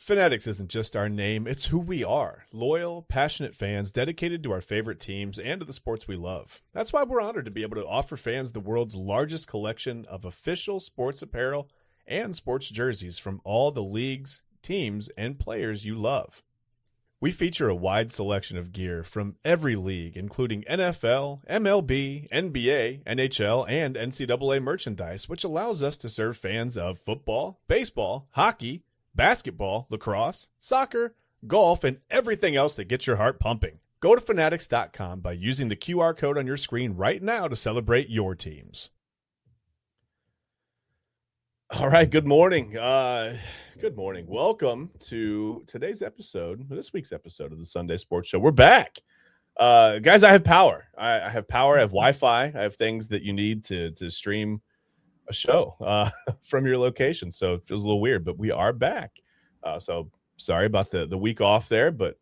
Fanatics isn't just our name, it's who we are. Loyal, passionate fans dedicated to our favorite teams and to the sports we love. That's why we're honored to be able to offer fans the world's largest collection of official sports apparel and sports jerseys from all the leagues, teams, and players you love. We feature a wide selection of gear from every league, including NFL, MLB, NBA, NHL, and NCAA merchandise, which allows us to serve fans of football, baseball, hockey, basketball, lacrosse, soccer, golf, and everything else that gets your heart pumping. Go to Fanatics.com by using the QR code on your screen right now to celebrate your teams. All right, good morning. Good morning. Welcome to this week's episode of the Sunday Sports Show. We're back. Guys, I have power. I have power. I have Wi-Fi. I have things that you need to stream a show from your location. So it feels a little weird, but we are back. So sorry about the week off there, but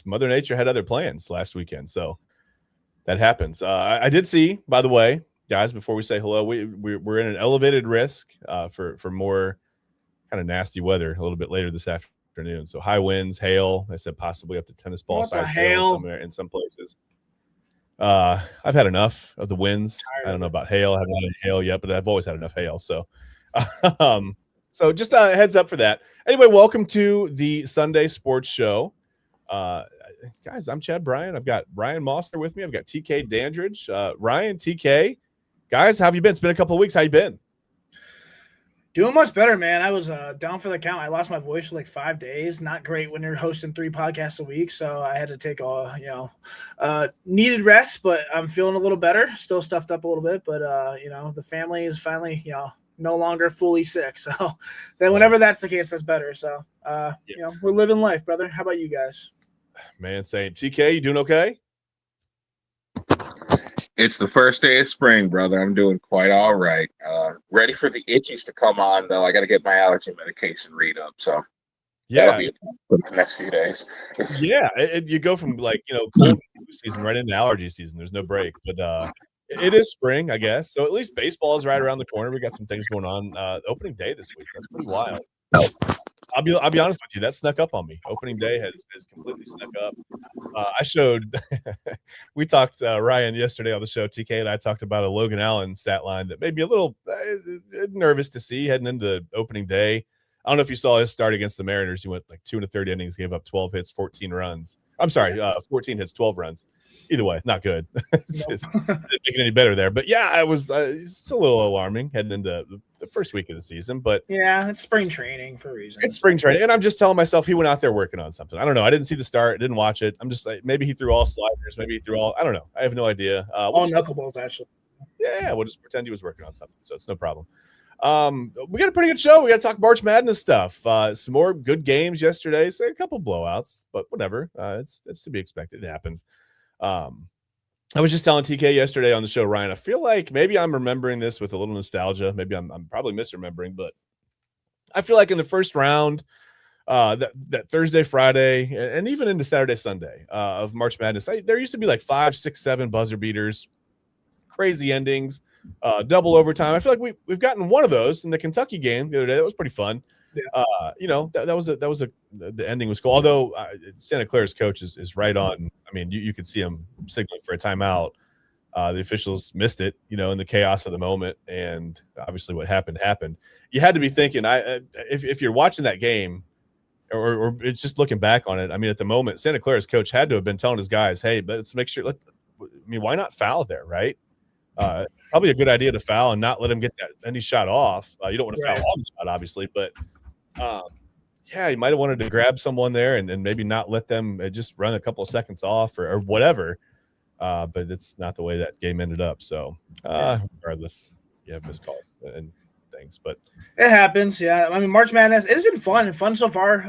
Mother Nature had other plans last weekend. So that happens. I did see, by the way, guys, before we say hello, we're in an elevated risk for more kind of nasty weather a little bit later this afternoon. So high winds, hail. I said possibly up to tennis ball size hail in some places. I've had enough of the winds. I don't know about hail. I haven't had hail yet, but I've always had enough hail. So, so just a heads up for that. Anyway, welcome to the Sunday Sports Show. Guys, I'm Chad Bryan. I've got Ryan Mosser with me. I've got TK Dandridge. Ryan, TK, guys, how have you been? It's been a couple of weeks. How you been? Doing much better, man. I was down for the count. I lost my voice for like 5 days. Not great when you're hosting 3 podcasts a week. So I had to take needed rest, but I'm feeling a little better. Still stuffed up a little bit, but the family is finally, no longer fully sick. So then whenever that's the case, that's better. So, we're living life, brother. How about you guys? Man, saying TK, you doing okay? It's the first day of spring, brother. I'm doing quite all right. Ready for the itchies to come on, though. I got to get my allergy medication read up. So that'll be for the next few days. Yeah, you go from cold season right into allergy season. There's no break, but it is spring, I guess. So at least baseball is right around the corner. We got some things going on. Opening day this week. That's pretty wild. I'll be honest with you. That snuck up on me. Opening day has completely snuck up. I showed – we talked, Ryan, yesterday on the show. TK and I talked about a Logan Allen stat line that made me a little nervous to see heading into opening day. I don't know if you saw his start against the Mariners. He went like 2 1/3 innings, gave up 12 hits, 14 runs. I'm sorry, 14 hits, 12 runs. Either way, not good. It didn't make it any better there. But, yeah, it's a little alarming heading into the first week of the season. But yeah, it's spring training for a reason. It's spring training. And I'm just telling myself he went out there working on something. I don't know. I didn't see the start. Didn't watch it. I'm just like, maybe he threw all sliders. Maybe he threw all – I don't know. I have no idea. All knuckleballs, actually. Yeah, we'll just pretend he was working on something. So it's no problem. We got a pretty good show. We got to talk March Madness stuff. Some more good games yesterday. So a couple blowouts, but whatever. It's to be expected. It happens. I was just telling TK yesterday on the show, Ryan, I feel like maybe I'm remembering this with a little nostalgia. Maybe I'm probably misremembering, but I feel like in the first round, that Thursday, Friday, and even into Saturday, Sunday of March Madness, there used to be like 5, 6, 7 buzzer beaters, crazy endings, double overtime. I feel like we've gotten one of those in the Kentucky game the other day. That was pretty fun. Yeah. The ending was cool. Although Santa Clara's coach is right on. I mean, you could see him signaling for a timeout. The officials missed it, in the chaos of the moment, and obviously what happened. You had to be thinking, if you're watching that game, or it's just looking back on it. I mean, at the moment, Santa Clara's coach had to have been telling his guys, "Hey, let's make sure. Why not foul there, right? Probably a good idea to foul and not let him get any shot off. You don't want to foul on the shot, obviously, but." You might have wanted to grab someone there and maybe not let them just run a couple of seconds off or whatever. But it's not the way that game ended up. So regardless, you have missed calls and things, but it happens. Yeah. I mean, March Madness, it's been fun so far.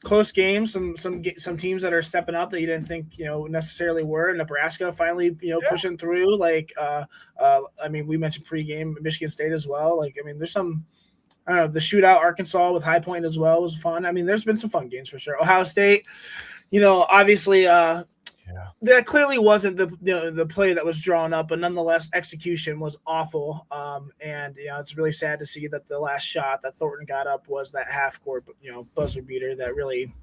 Close games, some teams that are stepping up that you didn't think, necessarily were. Nebraska finally, pushing through. We mentioned pregame Michigan State as well. There's some, I don't know, the shootout Arkansas with High Point as well was fun. I mean, there's been some fun games for sure. Ohio State, obviously Yeah. That clearly wasn't the play that was drawn up, but nonetheless, execution was awful. And it's really sad to see that the last shot that Thornton got up was that half court, buzzer beater that really,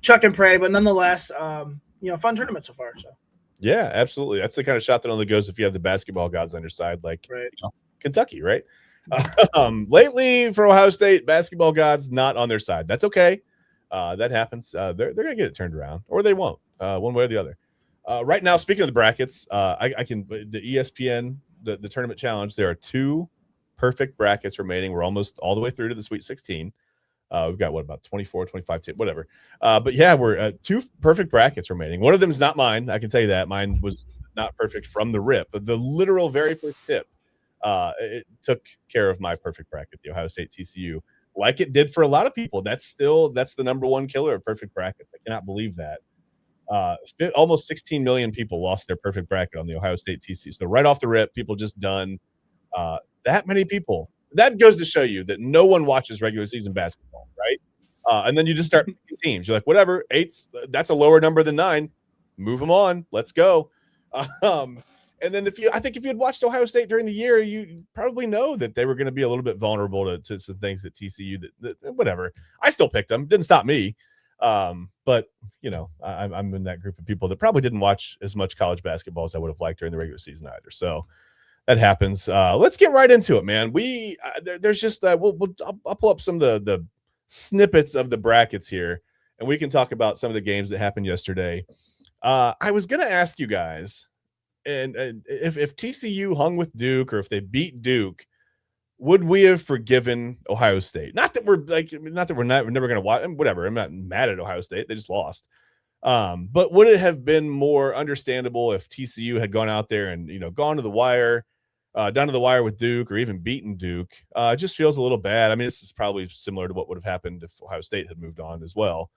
chuck and pray. But nonetheless, fun tournament so far. So yeah, absolutely. That's the kind of shot that only goes if you have the basketball gods on your side, like right. Kentucky, right? Lately for Ohio State, basketball gods not on their side. That's okay. That happens. They're gonna get it turned around, or they won't. One way or the other. Right now, speaking of the brackets, I can the ESPN the tournament challenge. There are 2 perfect brackets remaining. We're almost all the way through to the Sweet 16. We've got about 24, 25, whatever. But yeah, we're 2 perfect brackets remaining. One of them is not mine. I can tell you that mine was not perfect from the rip, but the literal very first tip. It took care of my perfect bracket, the Ohio State TCU, like it did for a lot of people. That's the number one killer of perfect brackets. I cannot believe that. Almost 16 million people lost their perfect bracket on the Ohio State TCU. So right off the rip, people just done that many people. That goes to show you that no one watches regular season basketball, right? And then you just start picking teams. You're like, whatever, 8's that's a lower number than 9. Move them on. Let's go. And then if you had watched Ohio State during the year, you probably know that they were going to be a little bit vulnerable to some things at TCU that whatever. I still picked them. Didn't stop me. But I'm in that group of people that probably didn't watch as much college basketball as I would have liked during the regular season either. So that happens. Let's get right into it, man. There's just that I'll pull up some of the snippets of the brackets here, and we can talk about some of the games that happened yesterday. I was going to ask you guys, and if TCU hung with Duke or if they beat Duke, would we have forgiven Ohio State? Not that we're never going to watch. Whatever. I'm not mad at Ohio State. They just lost. But would it have been more understandable if TCU had gone out there and gone to the wire, down to the wire with Duke, or even beaten Duke? It just feels a little bad. I mean, this is probably similar to what would have happened if Ohio State had moved on as well.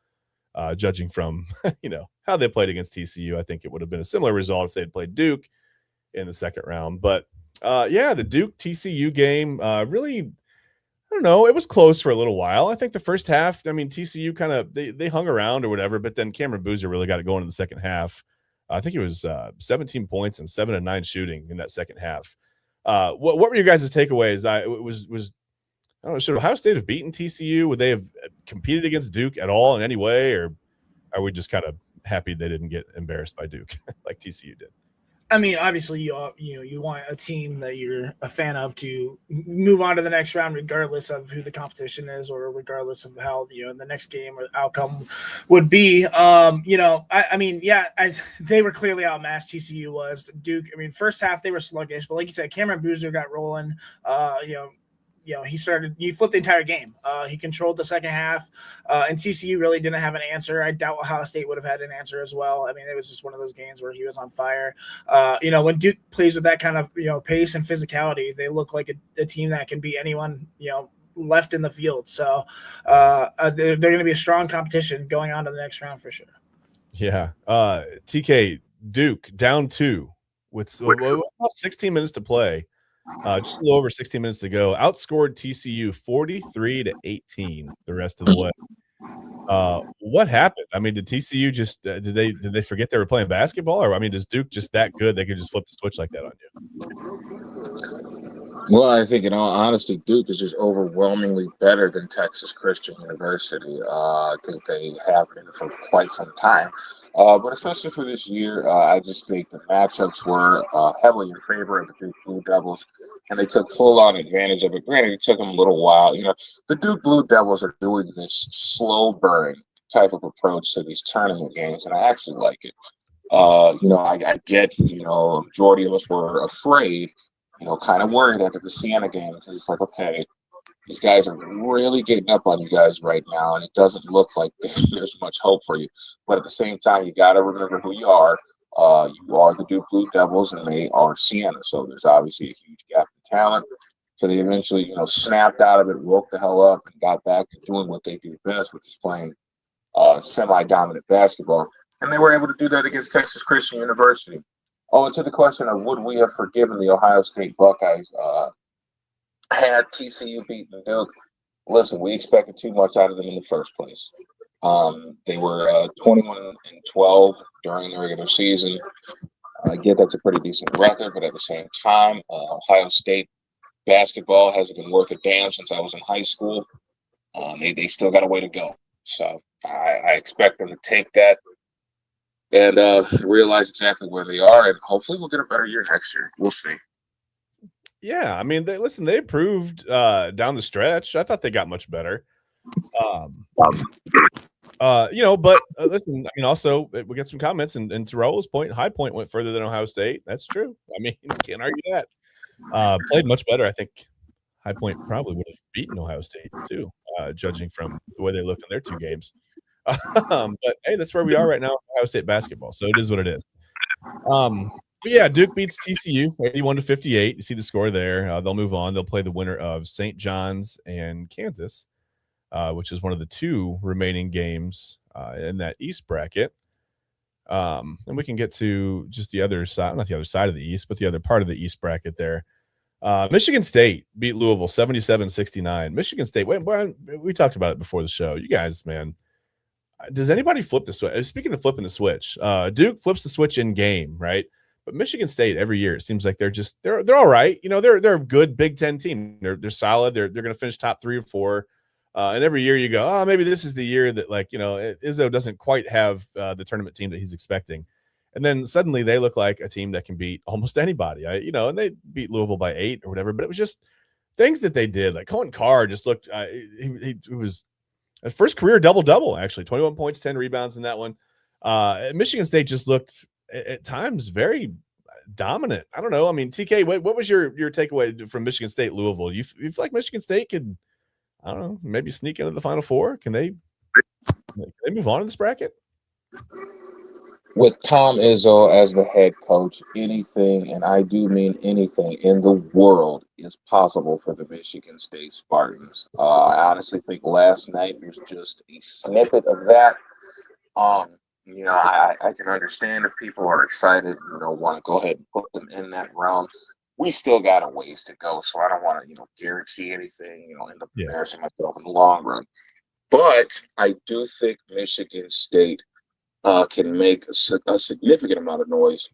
Judging from how they played against TCU, I think it would have been a similar result if they had played Duke in the second round. But the Duke TCU game really, I don't know, it was close for a little while. I think the first half, I mean, TCU kind of they hung around or whatever, but then Cameron Boozer really got it going in the second half. I think it was 17 points and 7 of 9 shooting in that second half. What were your guys' takeaways? I don't know, should Ohio State have beaten TCU? Would they have competed against Duke at all in any way, or are we just kind of happy they didn't get embarrassed by Duke like TCU did? I mean, obviously, you want a team that you're a fan of to move on to the next round, regardless of who the competition is, or regardless of how the next game or outcome would be. They were clearly outmatched. TCU was. Duke. I mean, first half they were sluggish, but like you said, Cameron Boozer got rolling. He flipped the entire game. He controlled the second half, and TCU really didn't have an answer. I doubt Ohio State would have had an answer as well. I mean, it was just one of those games where he was on fire. When Duke plays with that kind of, pace and physicality, they look like a team that can beat anyone, left in the field. So they're going to be a strong competition going on to the next round for sure. Yeah. TK, Duke down 2 with about 16 minutes to play. Just a little over 16 minutes to go. Outscored TCU 43-18 the rest of the way. What happened? I mean, did TCU just did they forget they were playing basketball, or I mean, is Duke just that good they could just flip the switch like that on you? Well, I think in all honesty, Duke is just overwhelmingly better than Texas Christian University. I think they have been for quite some time. But especially for this year, I just think the matchups were heavily in favor of the Duke Blue Devils, and they took full-on advantage of it. Granted, it took them a little while. The Duke Blue Devils are doing this slow burn type of approach to these tournament games, and I actually like it. I get, majority of us were afraid, kind of worried after the Siena game, because it's like, okay, these guys are really getting up on you guys right now, and it doesn't look like there's much hope for you. But at the same time, you got to remember who you are. You are the Duke Blue Devils, and they are Siena. So there's obviously a huge gap in talent. So they eventually, snapped out of it, woke the hell up, and got back to doing what they do best, which is playing semi-dominant basketball. And they were able to do that against Texas Christian University. Oh, and to the question of would we have forgiven the Ohio State Buckeyes had TCU beaten Duke? Listen, we expected too much out of them in the first place. They were 21-12 during the regular season. I get that's a pretty decent record, but at the same time, Ohio State basketball hasn't been worth a damn since I was in high school. They still got a way to go. So I expect them to take that and realize exactly where they are, and hopefully we'll get a better year next year. We'll see. Yeah, I mean, they improved down the stretch. I thought they got much better. But listen, I mean, also we get some comments, and to Raul's point, High Point went further than Ohio State. That's true. I mean, can't argue that. Played much better. I think High Point probably would have beaten Ohio State too, judging from the way they looked in their 2 games. But hey, that's where we are right now, Ohio State basketball. So it is what it is. But yeah, Duke beats TCU 81-58. You see the score there. They'll move on. They'll play the winner of St. John's and Kansas, which is one of the 2 remaining games in that East bracket. And we can get to just the other side, not the other side of the East, but the other part of the East bracket there. Michigan State beat Louisville 77-69. Michigan State, we talked about it before the show. You guys, man, does anybody flip the switch? Speaking of flipping the switch, Duke flips the switch in game, right? But Michigan State every year, it seems like they're all right. You know, they're a good Big Ten team. They're solid. They're going to finish top 3 or 4. And every year you go, oh, maybe this is the year that, like, you know, Izzo doesn't quite have the tournament team that he's expecting. And then suddenly they look like a team that can beat almost anybody. And they beat Louisville by 8 or whatever. But it was just things that they did. Like Cohen Carr just looked he was a first career double-double, actually. 21 points, 10 rebounds in that one. Michigan State just looked at times very dominant. I don't know. I mean, TK, what was your takeaway from Michigan State Louisville? You feel like Michigan State could, I don't know, maybe sneak into the Final Four? Can they move on in this bracket? With Tom Izzo as the head coach, anything, and I do mean anything, in the world is possible for the Michigan State Spartans. I honestly think last night was just a snippet of that. I can understand if people are excited, want to go ahead and put them in that realm. We still got a ways to go, so I don't want to, guarantee anything, end up embarrassing myself in the long run. But I do think Michigan State can make a significant amount of noise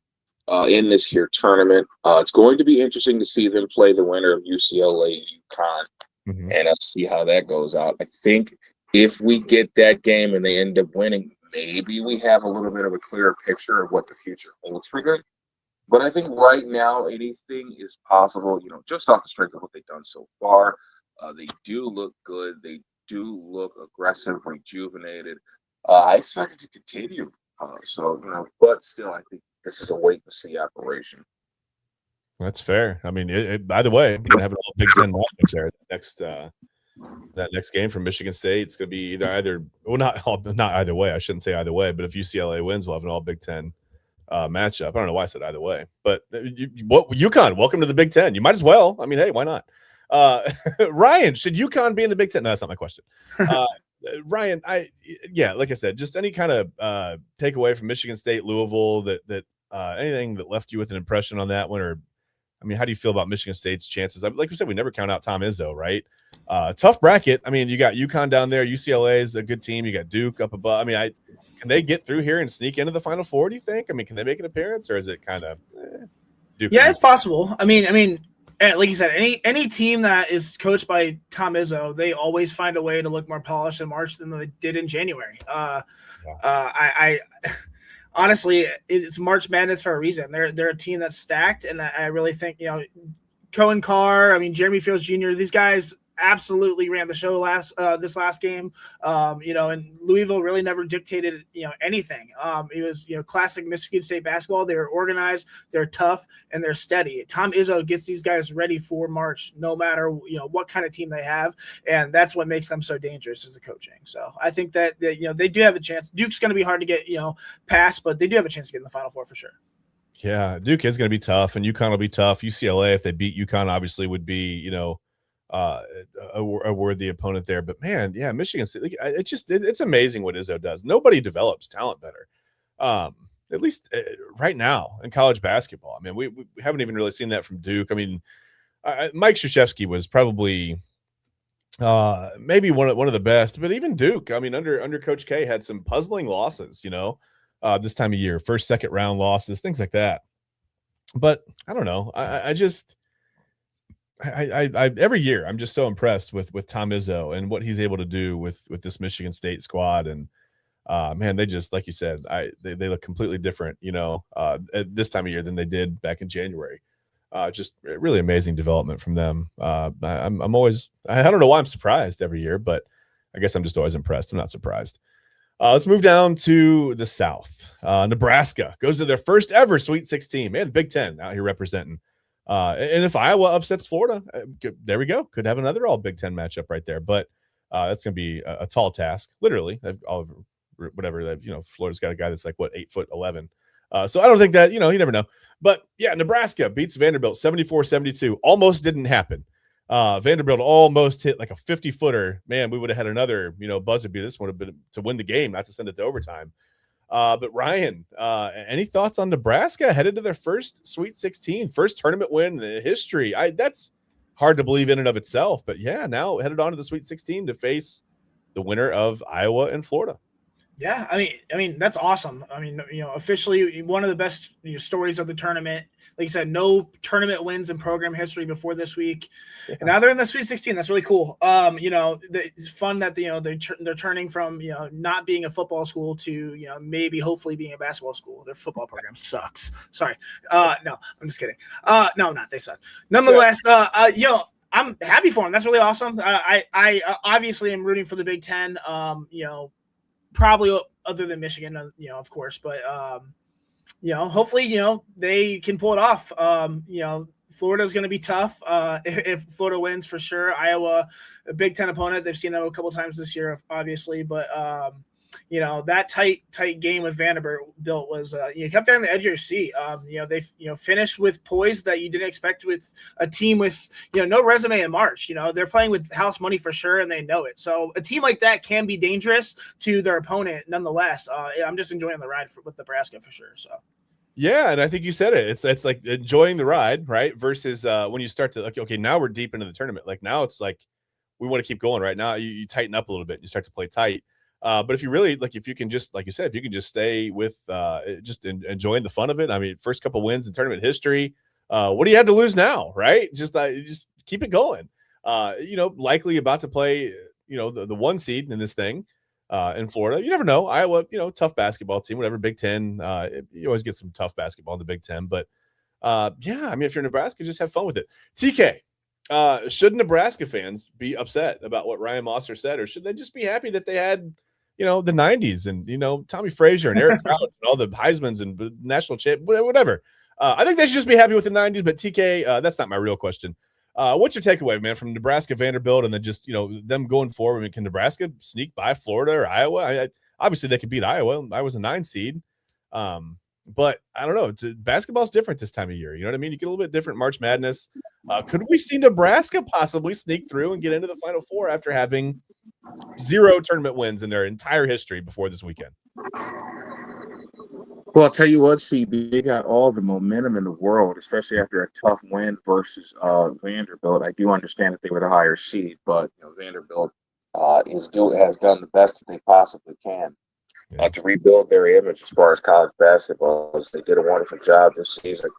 in this here tournament. It's going to be interesting to see them play the winner of UCLA UConn, and see how that goes out. I think if we get that game and they end up winning, maybe we have a little bit of a clearer picture of what the future holds for them. But I think right now anything is possible, just off the strength of what they've done so far. They do look good. They do look aggressive, rejuvenated. I expect it to continue. But still, I think this is a wait-and-see operation. That's fair. I mean, by the way, we're going to have an all Big Ten matchup there that next game from Michigan State. It's going to be not either way. I shouldn't say either way, but if UCLA wins, we'll have an all Big Ten matchup. I don't know why I said either way, but UConn, welcome to the Big Ten. You might as well. I mean, hey, why not? Ryan, should UConn be in the Big Ten? No, that's not my question. Ryan, like I said, just any kind of takeaway from Michigan State, Louisville, that anything that left you with an impression on that one, or I mean, how do you feel about Michigan State's chances? Like we said, we never count out Tom Izzo, right? Tough bracket. I mean, you got UConn down there. UCLA is a good team. You got Duke up above. I mean, can they get through here and sneak into the Final Four, do you think? I mean, can they make an appearance, or is it kind of Duke? Yeah, it's possible. I mean, like you said, any team that is coached by Tom Izzo, they always find a way to look more polished in March than they did in January. I honestly, it's March Madness for a reason. They're a team that's stacked, and I really think Cohen Carr, Jeremy Fields Jr. These guys absolutely ran the show this last game. And Louisville really never dictated anything. It was classic Michigan State basketball. They're organized, they're tough, and they're steady. Tom Izzo gets these guys ready for March, no matter what kind of team they have, and that's what makes them so dangerous as a coaching. So I think that they do have a chance. Duke's going to be hard to get past, but they do have a chance to get in the Final Four for sure. Yeah, Duke is going to be tough, and UConn will be tough. UCLA, if they beat UConn, obviously would be a worthy opponent there. But man, yeah, Michigan State, it's amazing what Izzo does. Nobody develops talent better, at least right now in college basketball. I mean, we haven't even really seen that from Duke. I mean, Mike Krzyzewski was probably maybe one of the best, but even Duke, I mean, under Coach K had some puzzling losses, this time of year, first, second round losses, things like that. But I don't know. I just I every year I'm just so impressed with Tom Izzo and what he's able to do with this Michigan State squad. And man, they just, like you said, they look completely different, at this time of year than they did back in January. Just really amazing development from them. I'm always, I don't know why I'm surprised every year, but I guess I'm just always impressed. I'm not surprised. Let's move down to the South. Nebraska goes to their first ever Sweet 16. Man, the Big Ten out here representing. And if Iowa upsets Florida, there we go. Could have another all Big Ten matchup right there. But that's going to be a tall task, literally. Whatever that, Florida's got a guy that's like, 8'11". So I don't think that, you never know. But yeah, Nebraska beats Vanderbilt 74-72. Almost didn't happen. Vanderbilt almost hit like a 50-footer. Man, we would have had another, buzzer beater. This would have been to win the game, not to send it to overtime. But Ryan, any thoughts on Nebraska headed to their first Sweet 16, first tournament win in history? That's hard to believe in and of itself. But yeah, now headed on to the Sweet 16 to face the winner of Iowa and Florida. Yeah, I mean that's awesome. I mean, officially one of the best stories of the tournament. Like you said, no tournament wins in program history before this week, and now they're in the Sweet 16. That's really cool. It's fun that they're turning from not being a football school to maybe hopefully being a basketball school. Their football program sucks. Sorry, no, I'm just kidding. No, not they suck. Nonetheless, I'm happy for them. That's really awesome. I obviously am rooting for the Big Ten. Probably other than Michigan, of course, but hopefully, they can pull it off. Florida is going to be tough if Florida wins for sure. Iowa, a Big Ten opponent. They've seen them a couple times this year, obviously, but that tight game with Vanderbilt was you kept on the edge of your seat. They finished with poise that you didn't expect with a team with no resume in March. They're playing with house money for sure, and they know it. So a team like that can be dangerous to their opponent. Nonetheless, I'm just enjoying the ride with Nebraska for sure. So. Yeah, and I think you said it. It's like enjoying the ride, right? Versus when you start to okay, now we're deep into the tournament. Like now it's like we want to keep going. Right now you tighten up a little bit. You start to play tight. But if you really if you can just, like you said, if you can just stay with just enjoying the fun of it. I mean, first couple wins in tournament history. What do you have to lose now, right? Just keep it going. Likely about to play, the one seed in this thing in Florida. You never know. Iowa, tough basketball team, whatever. Big Ten, you always get some tough basketball in the Big Ten. But yeah, I mean, if you're Nebraska, just have fun with it. TK. Should Nebraska fans be upset about what Ryan Mosser said, or should they just be happy that they had the 90s and, Tommy Frazier and Eric Crouch and all the Heismans and national champ, whatever. I think they should just be happy with the 90s, but TK, that's not my real question. What's your takeaway, man, from Nebraska, Vanderbilt, and then just, them going forward? I mean, can Nebraska sneak by Florida or Iowa? Obviously they could beat Iowa. Iowa's a 9 seed. But I don't know. Basketball's different this time of year. You know what I mean? You get a little bit different March Madness. Could we see Nebraska possibly sneak through and get into the Final Four after having 0 tournament wins in their entire history before this weekend? Well, I'll tell you what, CB, they got all the momentum in the world, especially after a tough win versus Vanderbilt. I do understand that they were the higher seed, but Vanderbilt has done the best that they possibly can to rebuild their image as far as college basketball. They did a wonderful job this season,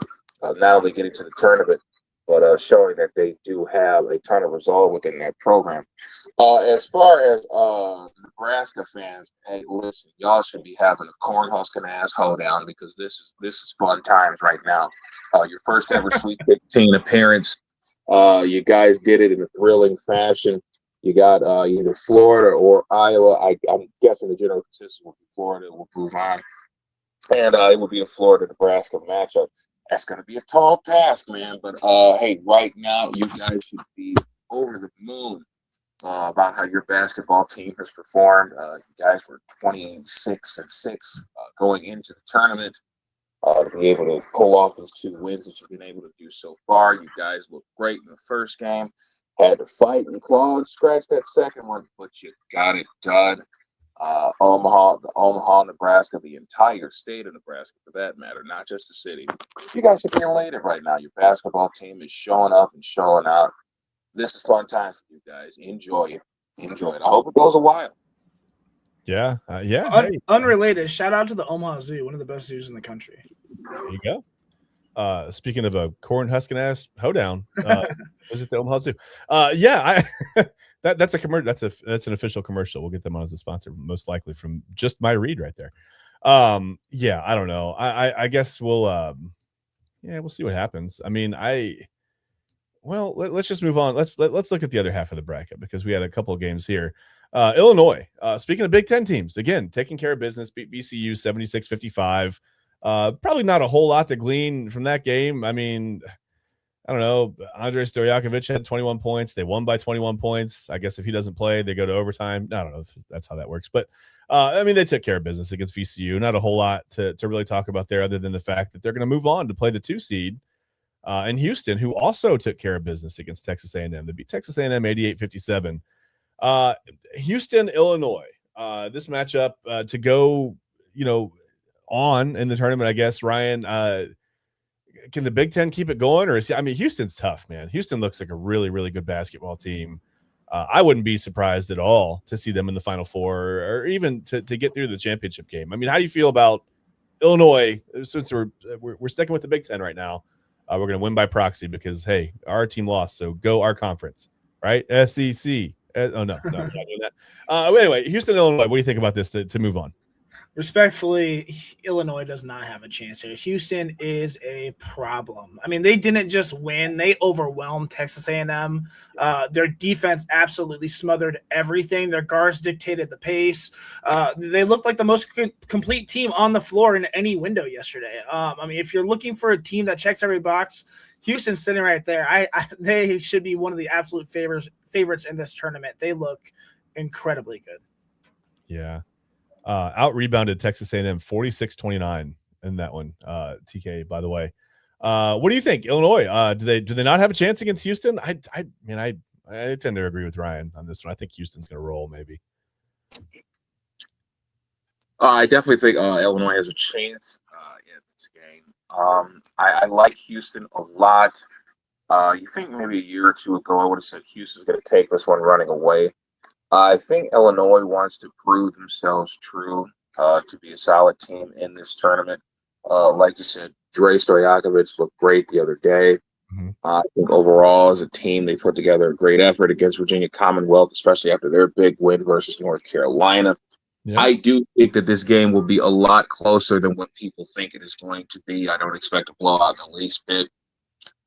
not only getting to the tournament, but showing that they do have a ton of resolve within that program. As far as Nebraska fans, hey, listen, y'all should be having a cornhusking ass hoedown because this is fun times right now. Your first ever Sweet 16 appearance. You guys did it in a thrilling fashion. You got either Florida or Iowa. I'm guessing the general consensus will be Florida. Will move on, and it will be a Florida-Nebraska matchup. That's going to be a tall task, man. But, hey, right now, you guys should be over the moon about how your basketball team has performed. You guys were 26-6 going into the tournament. To be able to pull off those 2 wins that you've been able to do so far. You guys looked great in the first game. Had to fight and claw and scratch that second one, but you got it done. Omaha, Nebraska, the entire state of Nebraska, for that matter, not just the city. You guys should be elated right now. Your basketball team is showing up and showing out. this is fun time for you guys. Enjoy it. Enjoy it. I hope it goes a while. Yeah. Yeah. Hey, Unrelated, shout out to the Omaha Zoo, one of the best zoos in the country. there you go. Speaking of a corn husking ass hoedown, visit the Omaha Zoo. Yeah, that's a commercial. That's an official commercial. We'll get them on as a sponsor, most likely from just my read right there. Yeah, I don't know. I guess we'll we'll see what happens. I mean, let's just move on. Let's look at the other half of the bracket because we had a couple of games here. Illinois, speaking of Big Ten teams, again, taking care of business, beat VCU 76-55. Probably not a whole lot to glean from that game. I mean, I don't know. Andrei Stojakovic had 21 points. They won by 21 points. I guess if he doesn't play, they go to overtime. I don't know if that's how that works. But, I mean, they took care of business against VCU. Not a whole lot to really talk about there other than the fact that they're going to move on to play the 2 seed in Houston, who also took care of business against Texas A&M. They beat Texas A&M 88-57. Houston, Illinois. This matchup to go, on in the tournament, I guess. Ryan, can the Big Ten keep it going, or Houston's tough, man. Houston looks like a really, really good basketball team. I wouldn't be surprised at all to see them in the Final Four, or even to get through the championship game. I mean, how do you feel about Illinois? Since we're sticking with the Big Ten right now, we're going to win by proxy because hey, our team lost, so go our conference, right? SEC. Oh no, we're not doing that. Anyway, Houston, Illinois. What do you think about this to move on? Respectfully, Illinois does not have a chance here. Houston is a problem. I mean, they didn't just win; they overwhelmed Texas A&M. Their defense absolutely smothered everything. Their guards dictated the pace. They looked like the most complete team on the floor in any window yesterday. I mean, if you're looking for a team that checks every box, Houston's sitting right there. They should be one of the absolute favorites in this tournament. They look incredibly good. Yeah. Out rebounded Texas A&M 46-29 in that one. TK, by the way. What do you think, Illinois? Do they not have a chance against Houston? I tend to agree with Ryan on this one. I think Houston's going to roll, maybe. I definitely think Illinois has a chance in this game. I like Houston a lot. You think maybe a year or two ago, I would have said Houston's going to take this one running away. I think Illinois wants to prove themselves true to be a solid team in this tournament. Like you said, Dre Stojakovic looked great the other day. Mm-hmm. I think overall as a team, they put together a great effort against Virginia Commonwealth, especially after their big win versus North Carolina. Yeah. I do think that this game will be a lot closer than what people think it is going to be. I don't expect a blowout in the least bit.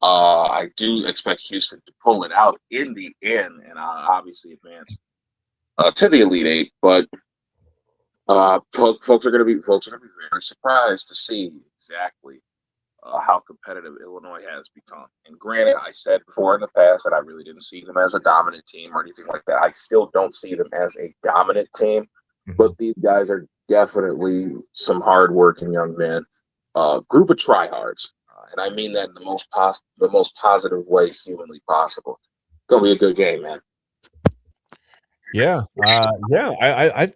I do expect Houston to pull it out in the end and obviously advance to the Elite Eight, but folks are going to be very surprised to see exactly how competitive Illinois has become. And granted, I said before in the past that I really didn't see them as a dominant team or anything like that. I still don't see them as a dominant team, but these guys are definitely some hardworking young men, group of tryhards, and I mean that in the most positive way humanly possible. It's gonna be a good game, man. Yeah. I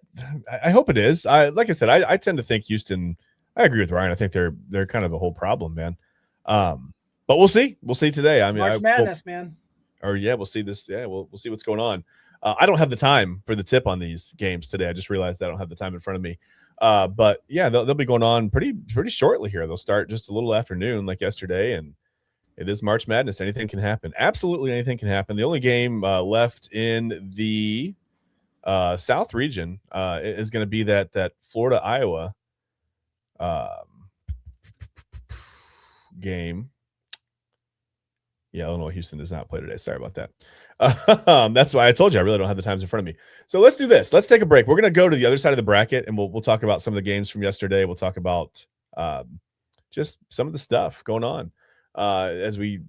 hope it is. Like I said, I tend to think Houston. I agree with Ryan. I think they're kind of the whole problem, man. But we'll see. We'll see today. I mean, March Madness, man. Or we'll see this. Yeah, we'll see what's going on. I don't have the time for the tip on these games today. I just realized I don't have the time in front of me. But yeah, they'll be going on pretty shortly here. They'll start just a little afternoon, like yesterday, and it is March Madness. Anything can happen. Absolutely anything can happen. The only game left in the South region is going to be that Florida Iowa game. Yeah, Illinois Houston does not play today. Sorry about that. That's why I told you I really don't have the times in front of me. So let's do this. Let's take a break. We're going to go to the other side of the bracket, and we'll talk about some of the games from yesterday. We'll talk about just some of the stuff going on as we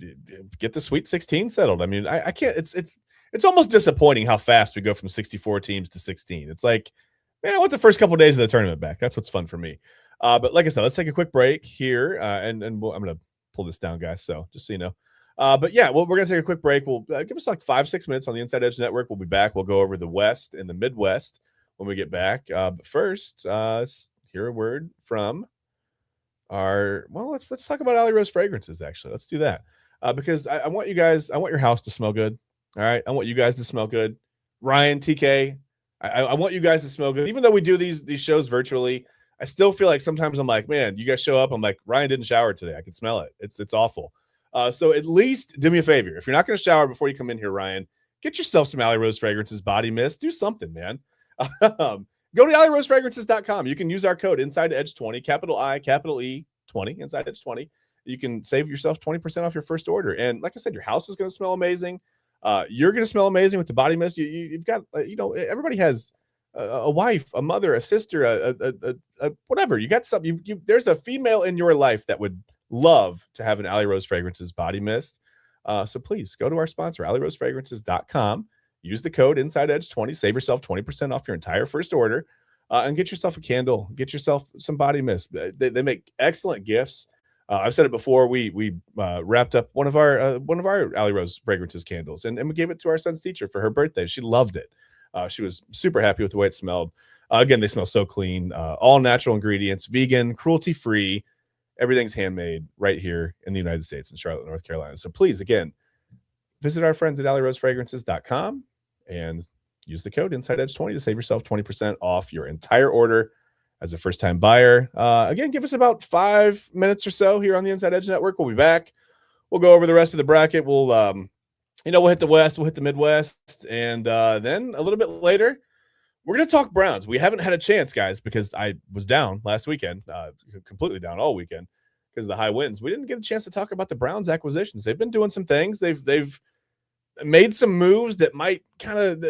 get the Sweet 16 settled. I mean, I can't. It's almost disappointing how fast we go from 64 teams to 16. It's like, man, I want the first couple of days of the tournament back. That's what's fun for me. But like I said, let's take a quick break here, and I'm going to pull this down, guys. So just so you know. But yeah, we're going to take a quick break. We'll give us like 5-6 minutes on the Inside Edge Network. We'll be back. We'll go over the West and the Midwest when we get back. But first, let's hear a word from let's talk about Alley Rose Fragrances, actually. Let's do that. Because I want your house to smell good. All right. I want you guys to smell good. Ryan, TK, I want you guys to smell good. Even though we do these shows virtually, I still feel like sometimes I'm like, man, you guys show up. I'm like, Ryan didn't shower today. I can smell it. It's awful. So at least do me a favor. If you're not going to shower before you come in here, Ryan, get yourself some Alley Rose Fragrances body mist. Do something, man. Go to AlleyRoseFragrances.com. You can use our code Inside Edge 20, capital I, capital E 20, Inside Edge 20. You can save yourself 20% off your first order. And like I said, your house is going to smell amazing. You're going to smell amazing with the body mist. You've got, everybody has a wife, a mother, a sister, a whatever. You got something. There's a female in your life that would love to have an Alley Rose Fragrances body mist. So please go to our sponsor, AlleyRoseFragrances.com. Use the code Inside Edge 20. Save yourself 20% off your entire first order, and get yourself a candle. Get yourself some body mist. They make excellent gifts. I've said it before. We wrapped up one of our Alley Rose Fragrances candles, and we gave it to our son's teacher for her birthday. She loved it. She was super happy with the way it smelled. Again, they smell so clean. All natural ingredients, vegan, cruelty free. Everything's handmade right here in the United States in Charlotte, North Carolina. So please, again, visit our friends at AlleyRoseFragrances.com and use the code Inside Edge 20 to save yourself 20% off your entire order as a first-time buyer. Again, give us about 5 minutes or so here on the Inside Edge Network. We'll be back. We'll go over the rest of the bracket. We'll hit the West, we'll hit the Midwest, and then a little bit later, we're going to talk Browns. We haven't had a chance, guys, because I was down last weekend, completely down all weekend because of the high winds. We didn't get a chance to talk about the Browns acquisitions. They've been doing some things. They've made some moves that might kind of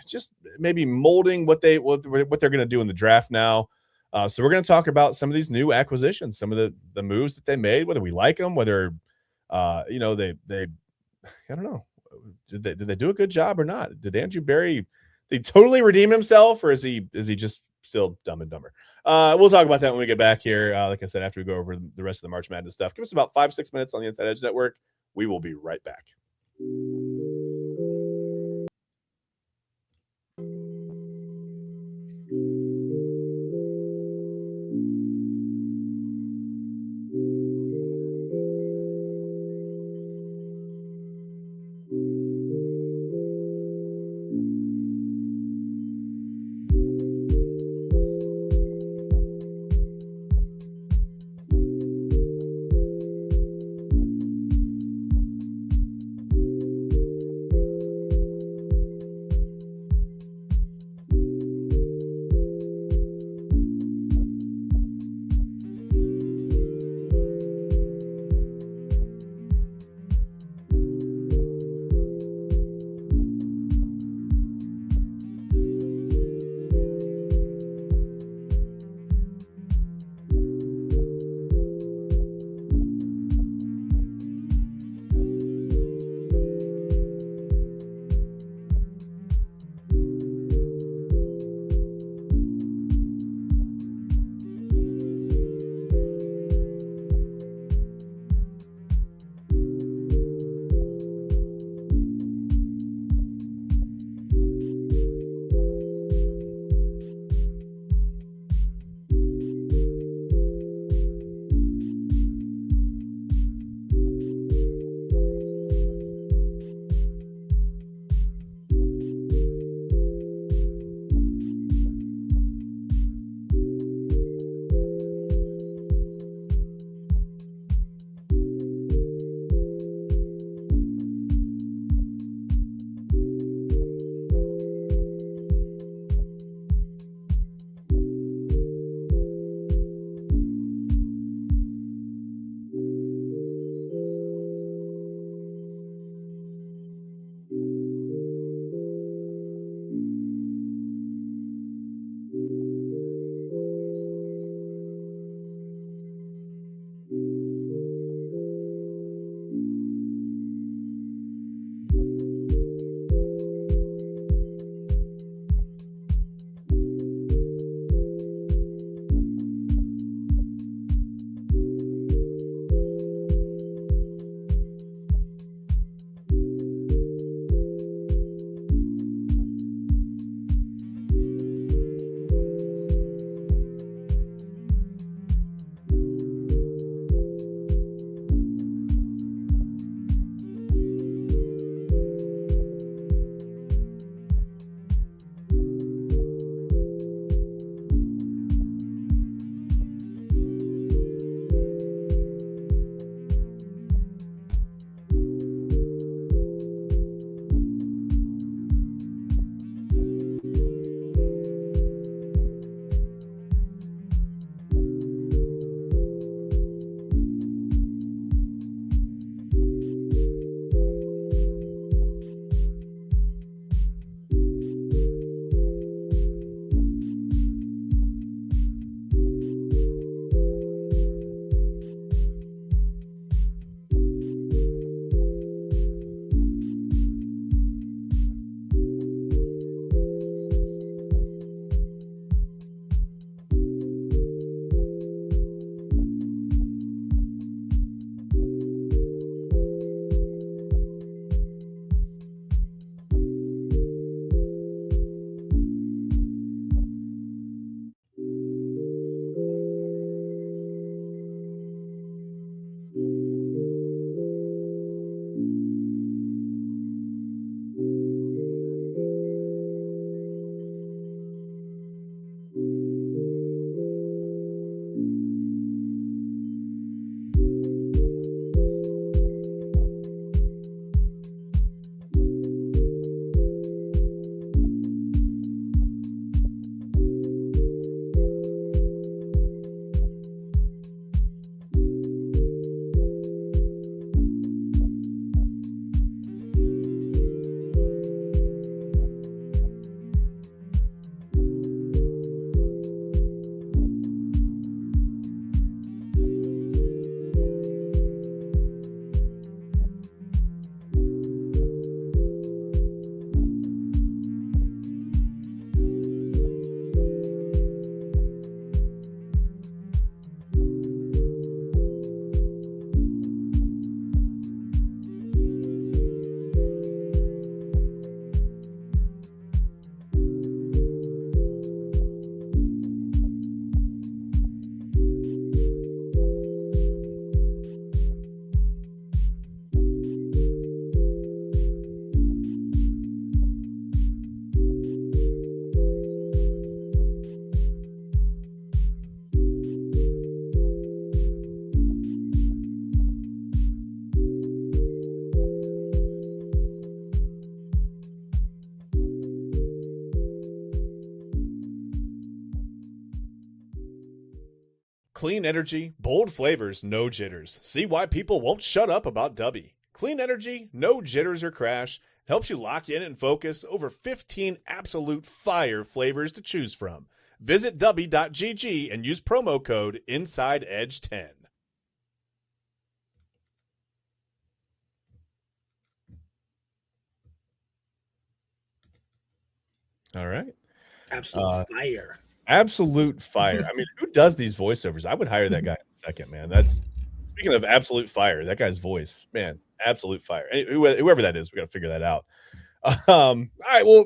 just maybe molding what they're going to do in the draft now. So we're going to talk about some of these new acquisitions, some of the moves that they made, whether we like them, whether they I don't know, did they do a good job or not? Did Andrew Berry totally redeem himself, or is he just still dumb and dumber? We'll talk about that when we get back here. Like I said, after we go over the rest of the March Madness stuff. Give us about 5-6 minutes on the Inside Edge Network. We will be right back. clean energy, bold flavors, no jitters. See why people won't shut up about Dubby. Clean energy, no jitters or crash. Helps you lock in and focus. Over 15 absolute fire flavors to choose from. Visit Dubby.gg and use promo code InsideEdge10. All right. Absolute fire. Absolute fire. I mean, who does these voiceovers? I would hire that guy in a second, man. That's speaking of absolute fire, that guy's voice, man, absolute fire. Whoever that is, we got to figure that out. All right. Well,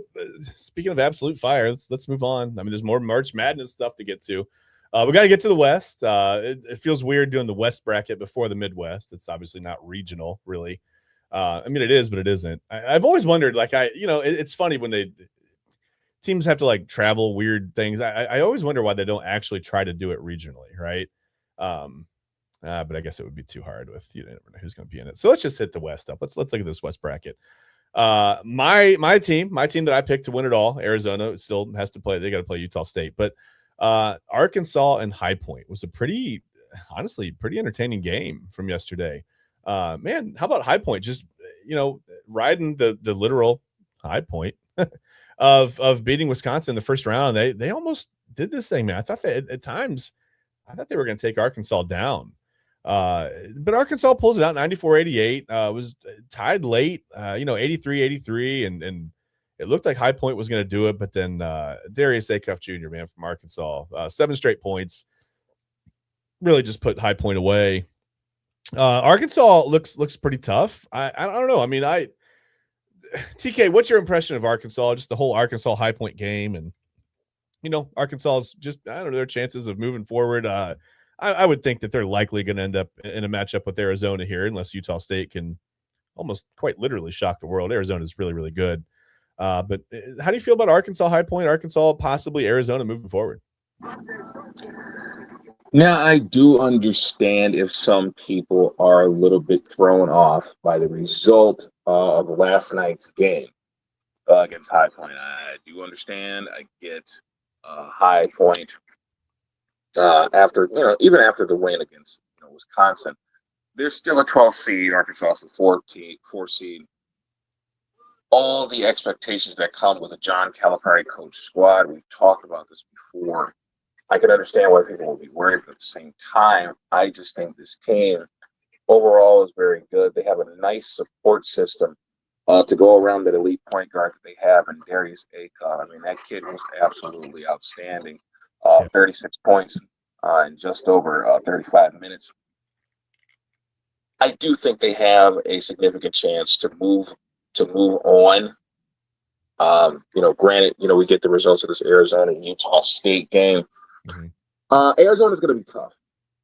speaking of absolute fire, let's move on. I mean, there's more March Madness stuff to get to. We got to get to the West. It feels weird doing the West bracket before the Midwest. It's obviously not regional, really. I mean, it is, but it isn't. I've always wondered, like, it's funny when teams have to like travel weird things. I always wonder why they don't actually try to do it regionally, right? But I guess it would be too hard with you never know who's going to be in it. So let's just hit the West up. Let's look at this West bracket. My team that I picked to win it all, Arizona, still has to play. They got to play Utah State, but Arkansas and High Point was a honestly pretty entertaining game from yesterday. Man, how about High Point? Just riding the literal high point of beating Wisconsin in the first round. They almost did this thing, man. I thought that at times they were going to take Arkansas down. But Arkansas pulls it out 94-88. Was tied late, 83-83, and it looked like High Point was going to do it, but then Darius Acuff Jr., man, from Arkansas, 7 straight points, really just put High Point away. Arkansas looks pretty tough. I don't know. I mean, TK, what's your impression of Arkansas? Just the whole Arkansas High Point game, and Arkansas's just their chances of moving forward. I would think that they're likely going to end up in a matchup with Arizona here, unless Utah State can almost quite literally shock the world. Arizona is really, really good. But how do you feel about Arkansas High Point, Arkansas, possibly Arizona moving forward? Now, I do understand if some people are a little bit thrown off by the result of last night's game against High Point. I do understand. I get High Point after the win against Wisconsin. There's still a 12 seed. Arkansas is a 4 seed. All the expectations that come with a John Calipari coach squad. We've talked about this before. I can understand why people will be worried, but at the same time, I just think this team overall is very good. They have a nice support system to go around that elite point guard that they have in Darius Acuff. I mean, that kid was absolutely outstanding. 36 points in just over 35 minutes. I do think they have a significant chance to move on. Granted, we get the results of this Arizona and Utah State game. Mm-hmm. Arizona's going to be tough.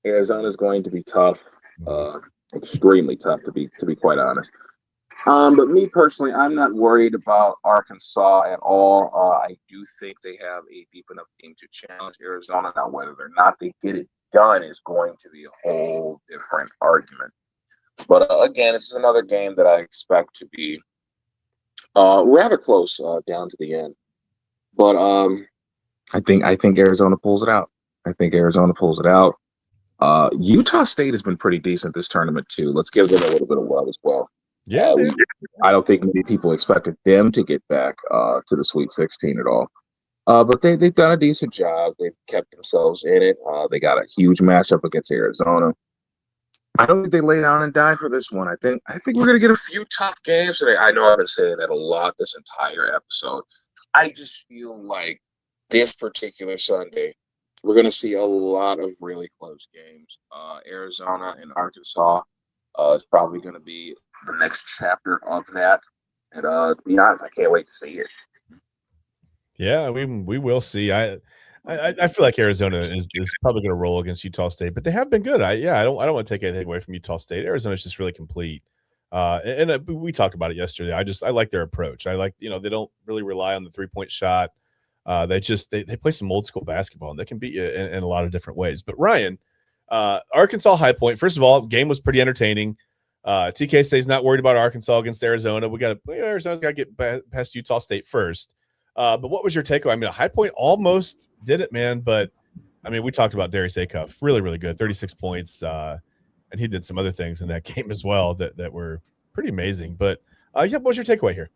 Arizona's going to be tough, extremely tough to be quite honest. But me personally, I'm not worried about Arkansas at all. I do think they have a deep enough team to challenge Arizona. Now, whether or not they get it done is going to be a whole different argument. But again, this is another game that I expect to be rather close down to the end. But I think Arizona pulls it out. Utah State has been pretty decent this tournament too. Let's give them a little bit of love as well. Yeah, I don't think many people expected them to get back to the Sweet 16 at all. But they've done a decent job. They've kept themselves in it. They got a huge matchup against Arizona. I don't think they lay down and die for this one. I think we're gonna get a few tough games today. I know I've been saying that a lot this entire episode. I just feel like this particular Sunday, we're gonna see a lot of really close games. Arizona and Arkansas is probably gonna be the next chapter of that. And to be honest, I can't wait to see it. Yeah, we will see. I feel like Arizona is probably going to roll against Utah State, but they have been good. I don't want to take anything away from Utah State. Arizona is just really complete. And we talked about it yesterday. I like their approach. I like, they don't really rely on the 3-point shot. They play some old school basketball, and they can beat you in a lot of different ways. But Ryan, Arkansas High Point, first of all, game was pretty entertaining. TK stays not worried about Arkansas against Arizona. Arizona's got to get past Utah State first. But what was your takeaway? I mean, High Point almost did it, man. But I mean, we talked about Darius Acuff, really, really good, 36 points, and he did some other things in that game as well that were pretty amazing. But yeah, what's your takeaway here?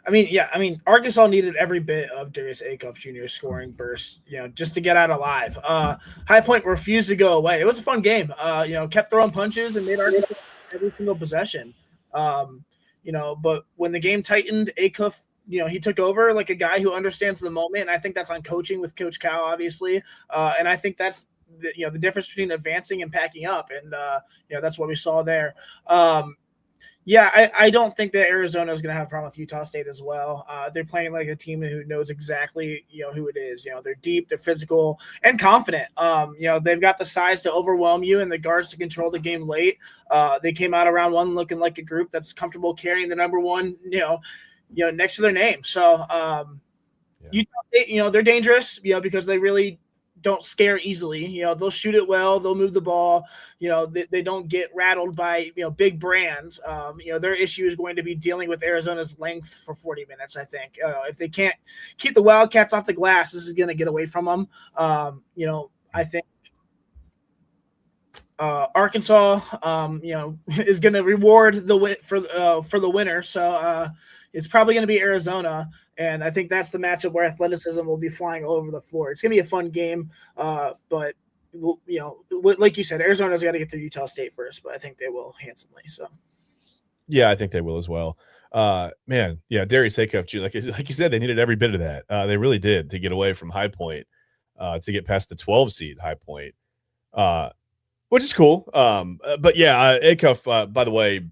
I mean, Arkansas needed every bit of Darius Acuff Jr.'s scoring burst, just to get out alive. High Point refused to go away. It was a fun game. Kept throwing punches and made Arkansas every single possession. But when the game tightened, Acuff, he took over like a guy who understands the moment, and I think that's on coaching with Coach Cal, obviously. And I think that's the difference between advancing and packing up, and that's what we saw there. I don't think that Arizona is going to have a problem with Utah State as well. They're playing like a team who knows exactly, who it is. They're deep, they're physical, and confident. They've got the size to overwhelm you and the guards to control the game late. They came out around one looking like a group that's comfortable carrying the number one, next to their name. So Utah State, they're dangerous, because they really don't scare easily. They'll shoot it well, they'll move the ball. They don't get rattled by big brands. Their issue is going to be dealing with Arizona's length for 40 minutes. I think if they can't keep the Wildcats off the glass, this is going to get away from them. I think Arkansas is going to reward the win for the winner. So it's probably going to be Arizona. And I think that's the matchup where athleticism will be flying all over the floor. It's going to be a fun game, but like you said, Arizona's got to get through Utah State first, but I think they will handsomely. So, yeah, I think they will as well. Darius Acuff, like you said, they needed every bit of that. They really did to get away from High Point, to get past the 12 seed High Point, which is cool. Acuff, by the way,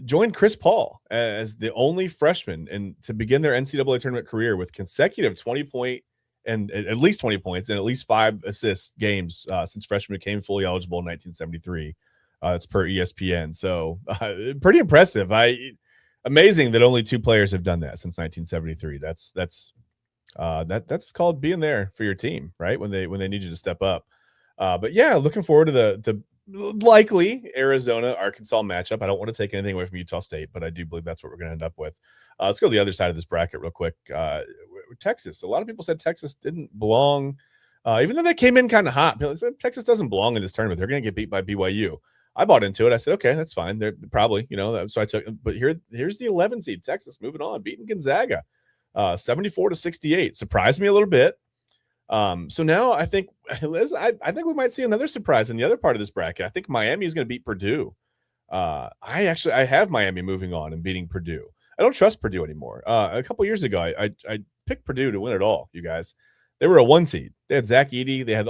joined Chris Paul as the only freshman to begin their NCAA tournament career with consecutive 20-point and at least 20 points and at least 5 assist games since freshman became fully eligible in 1973. It's per ESPN. So pretty impressive. Amazing that only 2 players have done that since 1973. That's called being there for your team, right? When they need you to step up. Looking forward to the likely Arizona Arkansas matchup. I don't want to take anything away from Utah State, but I do believe that's what we're going to end up with. Let's go to the other side of this bracket real quick. Texas. A lot of people said Texas didn't belong, even though they came in kind of hot. People said Texas doesn't belong in this tournament. They're going to get beat by BYU. I bought into it. I said, okay, that's fine. They're probably, so I took. But here's the 11 seed Texas moving on, beating Gonzaga, 74-68. Surprised me a little bit. So now I think, Liz, I think we might see another surprise in the other part of this bracket. I think Miami is going to beat Purdue. I have Miami moving on and beating Purdue. I don't trust Purdue anymore. A couple years ago, I picked Purdue to win it all. You guys, they were a 1 seed. They had Zach Edey. They had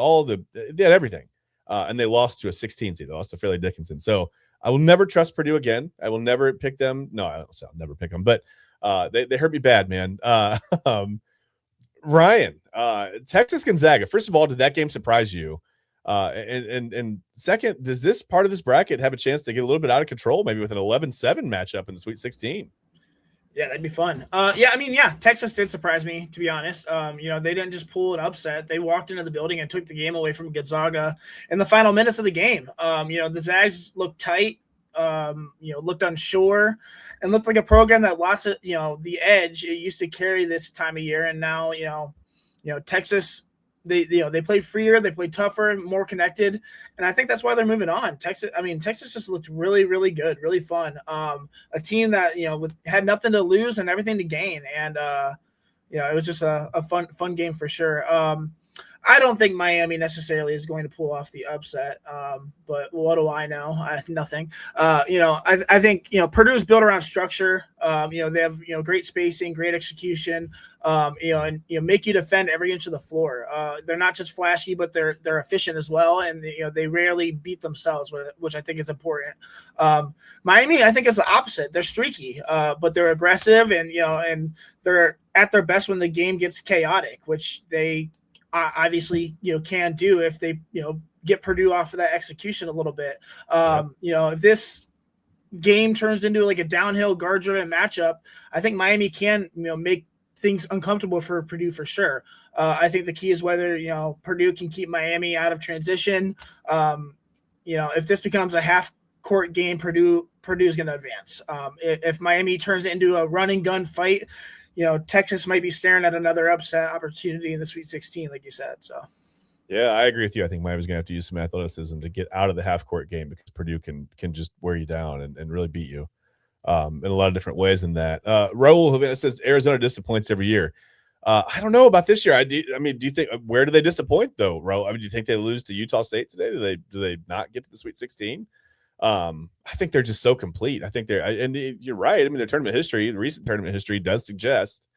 they had everything, and they lost to a 16 seed. They lost to Fairleigh Dickinson. So I will never trust Purdue again. I will never pick them. No, I'll never pick them. But they hurt me bad, man. Ryan, Texas Gonzaga. First of all, did that game surprise you? And second, does this part of this bracket have a chance to get a little bit out of control, maybe with an 11-7 matchup in the Sweet 16? Yeah, that'd be fun. Texas did surprise me, to be honest. They didn't just pull an upset. They walked into the building and took the game away from Gonzaga in the final minutes of the game. The Zags looked tight. Looked unsure and looked like a program that lost it, the edge it used to carry this time of year. And now, Texas, they played freer, they played tougher, more connected. And I think that's why they're moving on. Texas just looked really, really good, really fun. A team that, had nothing to lose and everything to gain. And, it was just a fun game for sure. I don't think Miami necessarily is going to pull off the upset, but what do I know? Nothing. I think Purdue's built around structure. They have great spacing, great execution. And make you defend every inch of the floor. They're not just flashy, but they're efficient as well, and they rarely beat themselves, which I think is important. Miami, I think, is the opposite. They're streaky, but they're aggressive, and they're at their best when the game gets chaotic, which they obviously can do if they get Purdue off of that execution a little bit. If this game turns into like a downhill guard driven matchup, I think Miami can make things uncomfortable for Purdue for sure. I think the key is whether Purdue can keep Miami out of transition. If this becomes a half court game, Purdue is going to advance. If Miami turns it into a run and gun fight, Texas might be staring at another upset opportunity in the Sweet 16, like you said. So, Yeah, I agree with you. I think Miami's going to have to use some athleticism to get out of the half court game because Purdue can just wear you down and really beat you in a lot of different ways in that. Raul Havana says Arizona disappoints every year. I don't know about this year. I mean, do you think where do they disappoint though, Raul? I mean, do you think they lose to Utah State today? Do they not get to the Sweet 16? I think they're just so complete. I think you're right. I mean, their tournament history, the recent tournament history does suggest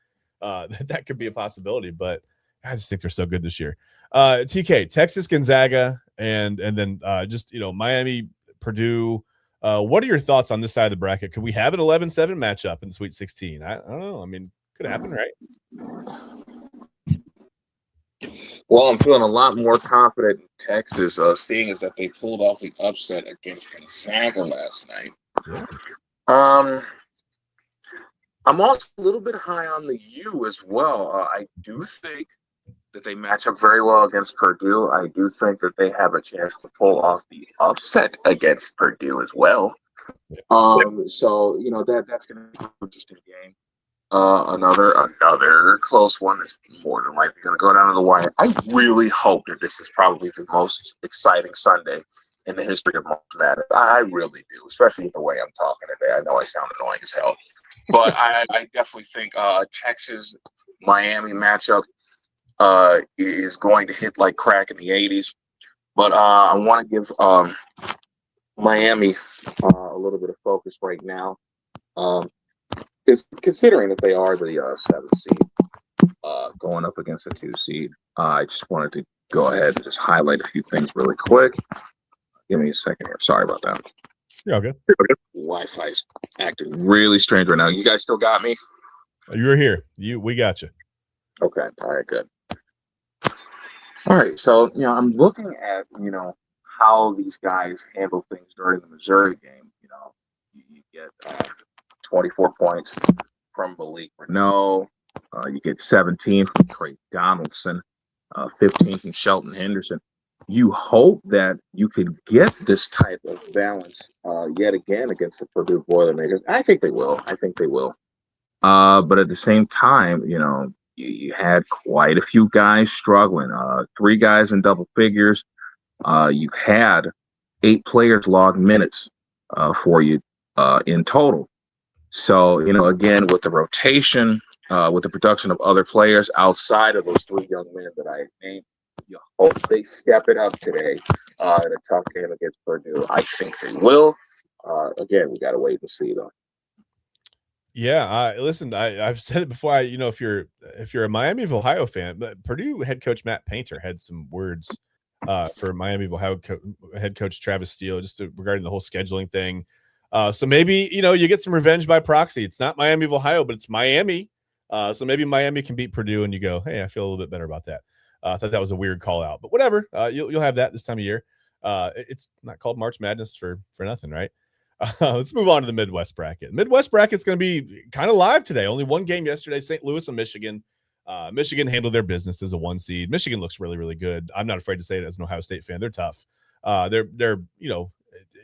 that could be a possibility, but I just think they're so good this year. TK, Texas, Gonzaga, and then just Miami, Purdue. What are your thoughts on this side of the bracket? Could we have an 11-7 matchup in the Sweet 16? I don't know. I mean, could happen, right? Well, I'm feeling a lot more confident in Texas, seeing as that they pulled off the upset against Gonzaga last night. I'm also a little bit high on the U as well. I do think that they match up very well against Purdue. I do think that they have a chance to pull off the upset against Purdue as well. So that's going to be an interesting game. Another close one that's more than likely going to go down to the wire. I really hope that this is probably the most exciting Sunday in the history of March Madness. I really do, especially with the way I'm talking today. I know I sound annoying as hell, but I definitely think Texas-Miami matchup is going to hit like crack in the 80s. But I want to give Miami a little bit of focus right now. Considering that they are the 7th seed going up against a 2 seed, I just wanted to go ahead and just highlight a few things really quick. Give me a second here. Sorry about that. You're all good. Wi-Fi's acting really strange right now. You guys still got me? You're here. We got you. Okay. All right, good. All right. So, I'm looking at, how these guys handle things during the Missouri game. You get 24 points from Malik Renault. You get 17 from Trey Donaldson, 15 from Shelton Henderson. You hope that you could get this type of balance yet again against the Purdue Boilermakers. I think they will. But at the same time, you had quite a few guys struggling. 3 guys in double figures. You had 8 players log minutes for you in total. So, again, with the rotation, with the production of other players outside of those 3 young men that I named, you hope they step it up today in a tough game against Purdue. I think they will. Again, we got to wait and see, though. Yeah, listen, I've said it before. If you're a Miami of Ohio fan, but Purdue head coach Matt Painter had some words for Miami of Ohio head coach Travis Steele regarding the whole scheduling thing. So maybe you get some revenge by proxy. It's not Miami of Ohio, but it's Miami. So maybe Miami can beat Purdue, and you go, hey, I feel a little bit better about that. I thought that was a weird call out, but whatever. You'll have that this time of year. It's not called March Madness for nothing, right? Let's move on to the Midwest bracket. Midwest bracket's going to be kind of live today. Only one game yesterday, St. Louis and Michigan. Michigan handled their business as a 1 seed. Michigan looks really, really good. I'm not afraid to say it as an Ohio State fan. They're tough. They're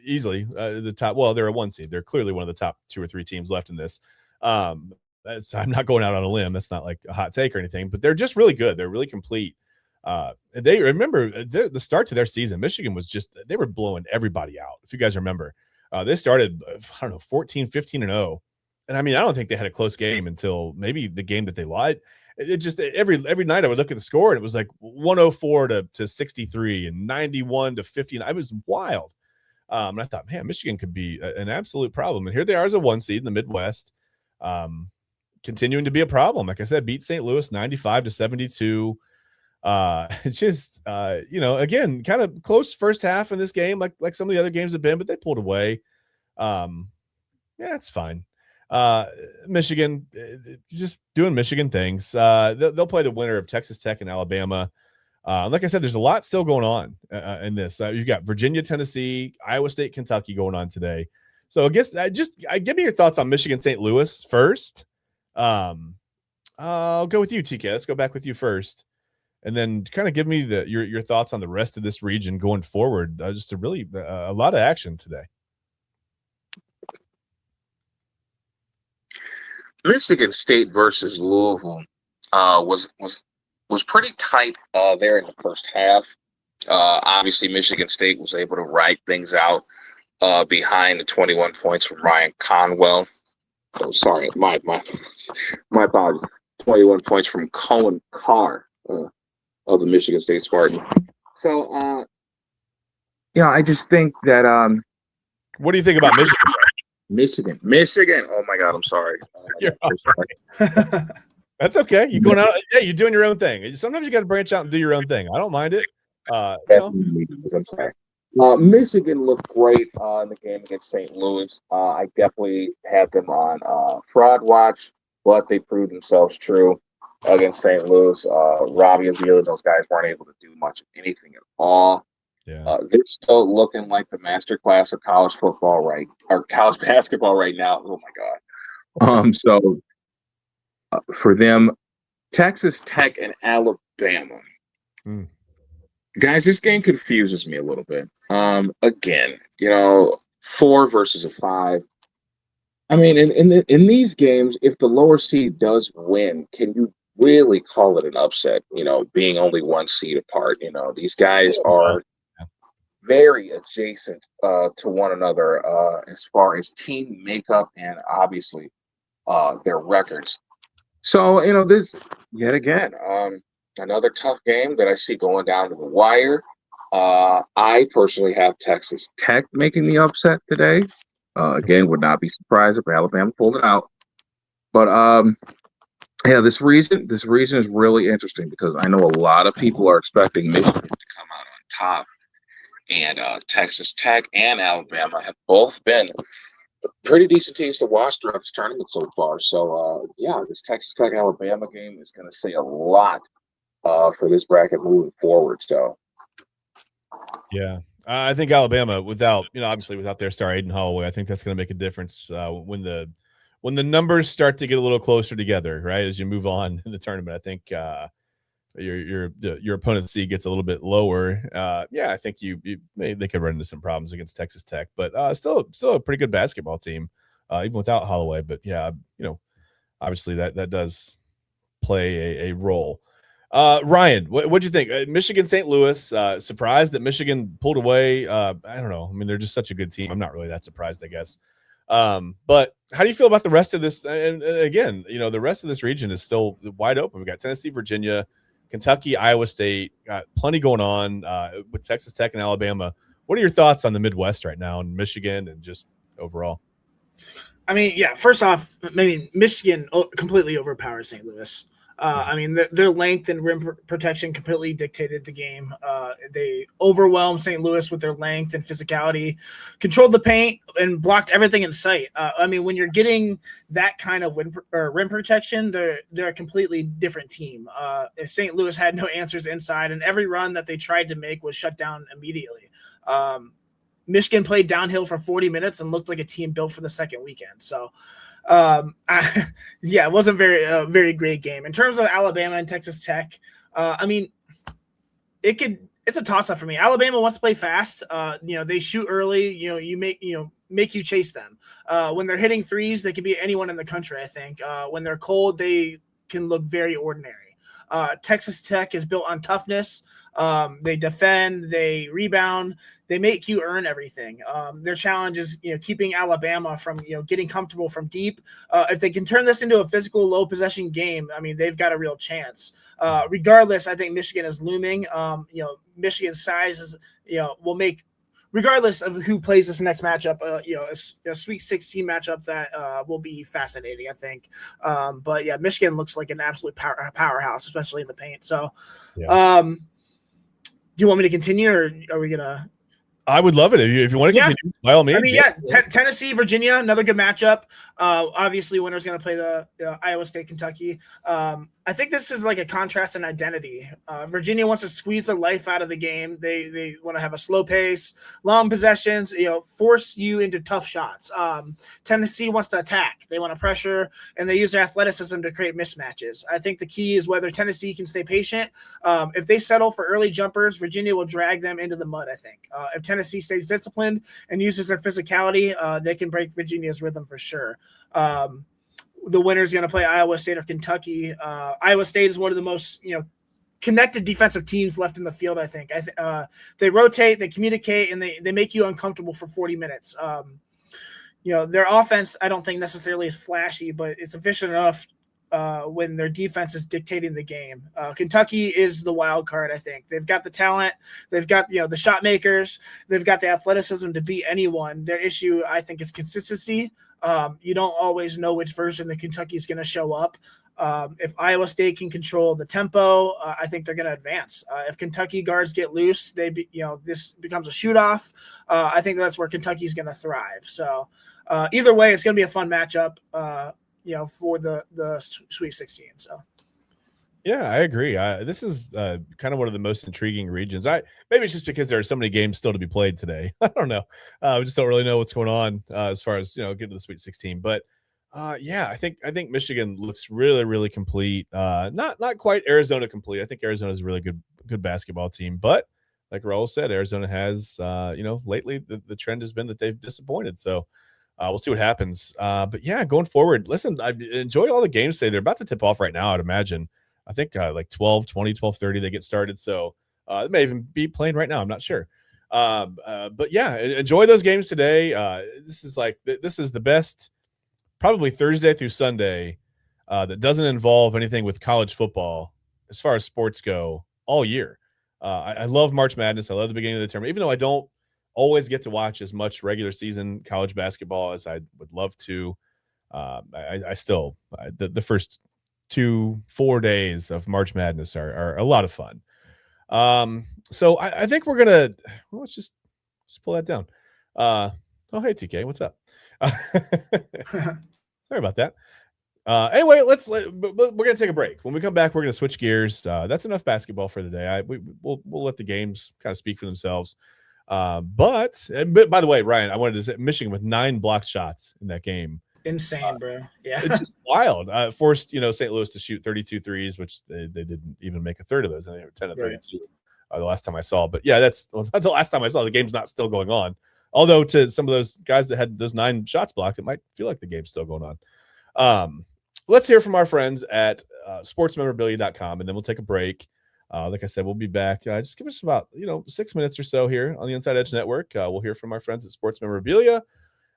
easily the top. Well, they're a 1 seed. They're clearly one of the top 2 or 3 teams left in this. I'm not going out on a limb. That's not like a hot take or anything, but they're just really good. They're really complete. They remember the start to their season. Michigan they were blowing everybody out. If you guys remember, they started, 14-15-0. And I mean, I don't think they had a close game until maybe the game that they lied. It just every night I would look at the score and it was like 104 to 63 and 91 to 59. It was wild. And I thought, man, Michigan could be an absolute problem. And here they are as a 1 seed in the Midwest, continuing to be a problem. Like I said, beat St. Louis 95-72. It's just, again, kind of close first half in this game, like some of the other games have been, but they pulled away. Yeah, it's fine. Michigan, just doing Michigan things. They'll play the winner of Texas Tech and Alabama. Like I said, there's a lot still going on in this. You've got Virginia, Tennessee, Iowa State, Kentucky going on today. So I guess give me your thoughts on Michigan, St. Louis first. I'll go with you, TK. Let's go back with you first, and then kind of give me your thoughts on the rest of this region going forward. Just a lot of action today. Michigan State versus Louisville was was pretty tight there in the first half. Obviously, Michigan State was able to ride things out behind the 21 points from Ryan Conwell. Oh, sorry, my apologies. 21 points from Cohen Carr of the Michigan State Spartans. So, I just think that What do you think about Michigan? Michigan. Oh my God, I'm sorry. You're all right. That's okay. You going out? Yeah, you're doing your own thing. Sometimes you got to branch out and do your own thing. I don't mind it. I'm sorry. Michigan looked great in the game against St. Louis. I definitely had them on fraud watch, but they proved themselves true against St. Louis. Robbie Avila, those guys weren't able to do much of anything at all. Yeah. They're still looking like the master class of college football college basketball right now. Oh my God. So for them, Texas Tech and Alabama. Guys, this game confuses me a little bit. Again, 4 versus a 5. I mean, in these games, if the lower seed does win, can you really call it an upset? Being only 1 seed apart. These guys are very adjacent to one another as far as team makeup and obviously their records. So, this yet again, another tough game that I see going down to the wire. I personally have Texas Tech making the upset today. Again, would not be surprised if Alabama pulled it out. But this region is really interesting because I know a lot of people are expecting Michigan to come out on top. And Texas Tech and Alabama have both been pretty decent teams to watch throughout this tournament so far. So, this Texas Tech-Alabama game is going to say a lot for this bracket moving forward. So, yeah, I think Alabama, obviously without their star Aiden Holloway, I think that's going to make a difference when the numbers start to get a little closer together, right? As you move on in the tournament, I think your opponent's seed gets a little bit lower. I think they could run into some problems against Texas Tech, but still a pretty good basketball team, even without Holloway. But obviously that does play a role. Ryan, what'd you think? Michigan, St. Louis, surprised that Michigan pulled away. I don't know. I mean, they're just such a good team. I'm not really that surprised, I guess. But how do you feel about the rest of this? And again, the rest of this region is still wide open. We got Tennessee, Virginia, Kentucky, Iowa State, got plenty going on with Texas Tech and Alabama. What are your thoughts on the Midwest right now and Michigan and just overall? I mean, first off, Michigan completely overpowered St. Louis. Their length and rim protection completely dictated the game. They overwhelmed St. Louis with their length and physicality, controlled the paint, and blocked everything in sight. When you're getting that kind of rim protection, they're a completely different team. St. Louis had no answers inside, and every run that they tried to make was shut down immediately. Michigan played downhill for 40 minutes and looked like a team built for the second weekend. So, it wasn't very great game. In terms of Alabama and Texas Tech, it's a toss up for me. Alabama wants to play fast. They shoot early. You make you chase them. When they're hitting threes, they can be anyone in the country. I think when they're cold, they can look very ordinary. Texas Tech is built on toughness. They defend, they rebound, they make you earn everything. Their challenge is, keeping Alabama from, getting comfortable from deep. If they can turn this into a physical low possession game, they've got a real chance. Regardless, I think Michigan is looming. Michigan's size is, will make, regardless of who plays this next matchup, a Sweet 16 matchup that will be fascinating, I think. Michigan looks like an absolute powerhouse, especially in the paint. So, do you want me to continue, or are we gonna? I would love it if you want to continue. By all means. Tennessee, Virginia, another good matchup. Obviously, winner's going to play the Iowa State, Kentucky. I think this is like a contrast in identity. Virginia wants to squeeze the life out of the game. They want to have a slow pace, long possessions, force you into tough shots. Tennessee wants to attack. They want to pressure, and they use their athleticism to create mismatches. I think the key is whether Tennessee can stay patient. If they settle for early jumpers, Virginia will drag them into the mud, I think. If Tennessee stays disciplined and uses their physicality, they can break Virginia's rhythm for sure. The winner is going to play Iowa State or Kentucky. Iowa State is one of the most, connected defensive teams left in the field. I think they rotate, they communicate, and they make you uncomfortable for 40 minutes. Their offense, I don't think necessarily is flashy, but it's efficient enough when their defense is dictating the game. Kentucky is the wild card, I think. They've got the talent. They've got, the shot makers. They've got the athleticism to beat anyone. Their issue, I think, is consistency. You don't always know which version that Kentucky is going to show up. If Iowa State can control the tempo, I think they're going to advance. If Kentucky guards get loose, this becomes a shoot-off. I think that's where Kentucky's going to thrive. So either way, it's going to be a fun matchup. For the Sweet 16. So, yeah, I agree. This is kind of one of the most intriguing regions. Maybe it's just because there are so many games still to be played today. I don't know. We just don't really know what's going on as far as getting to the Sweet 16. But I think Michigan looks really, really complete. Not quite Arizona complete. I think Arizona is a really good basketball team. But like Raul said, Arizona has lately the trend has been that they've disappointed. So. We'll see what happens. But yeah, going forward, listen, I enjoy all the games today. They're about to tip off right now, I'd imagine. I think like 12:20, 12:30 they get started. So it may even be playing right now. I'm not sure. But yeah, enjoy those games today. This is the best, probably Thursday through Sunday that doesn't involve anything with college football as far as sports go all year. I love March Madness. I love the beginning of the tournament, even though I don't always get to watch as much regular season college basketball as I would love to. I still the first 2-4 days of March Madness are a lot of fun. So I think we're gonna let's just pull that down. Oh hey TK, what's up? Sorry about that. Anyway, we're gonna take a break. When we come back, we're gonna switch gears. That's enough basketball for the day. We'll let the games kind of speak for themselves. But by the way, Ryan, I wanted to say Michigan with 9 blocked shots in that game. Insane, bro. Yeah. It's just wild. Forced, St. Louis to shoot 32 threes, which they didn't even make a third of those. And they were 10 of 32 the last time I saw. But yeah, that's the last time I saw. The game's not still going on. Although to some of those guys that had those 9 shots blocked, it might feel like the game's still going on. Let's hear from our friends at sportsmemorabilia.com, and then we'll take a break. Like I said, we'll be back. Just give us about 6 minutes or so here on the Inside Edge Network. We'll hear from our friends at Sports Memorabilia.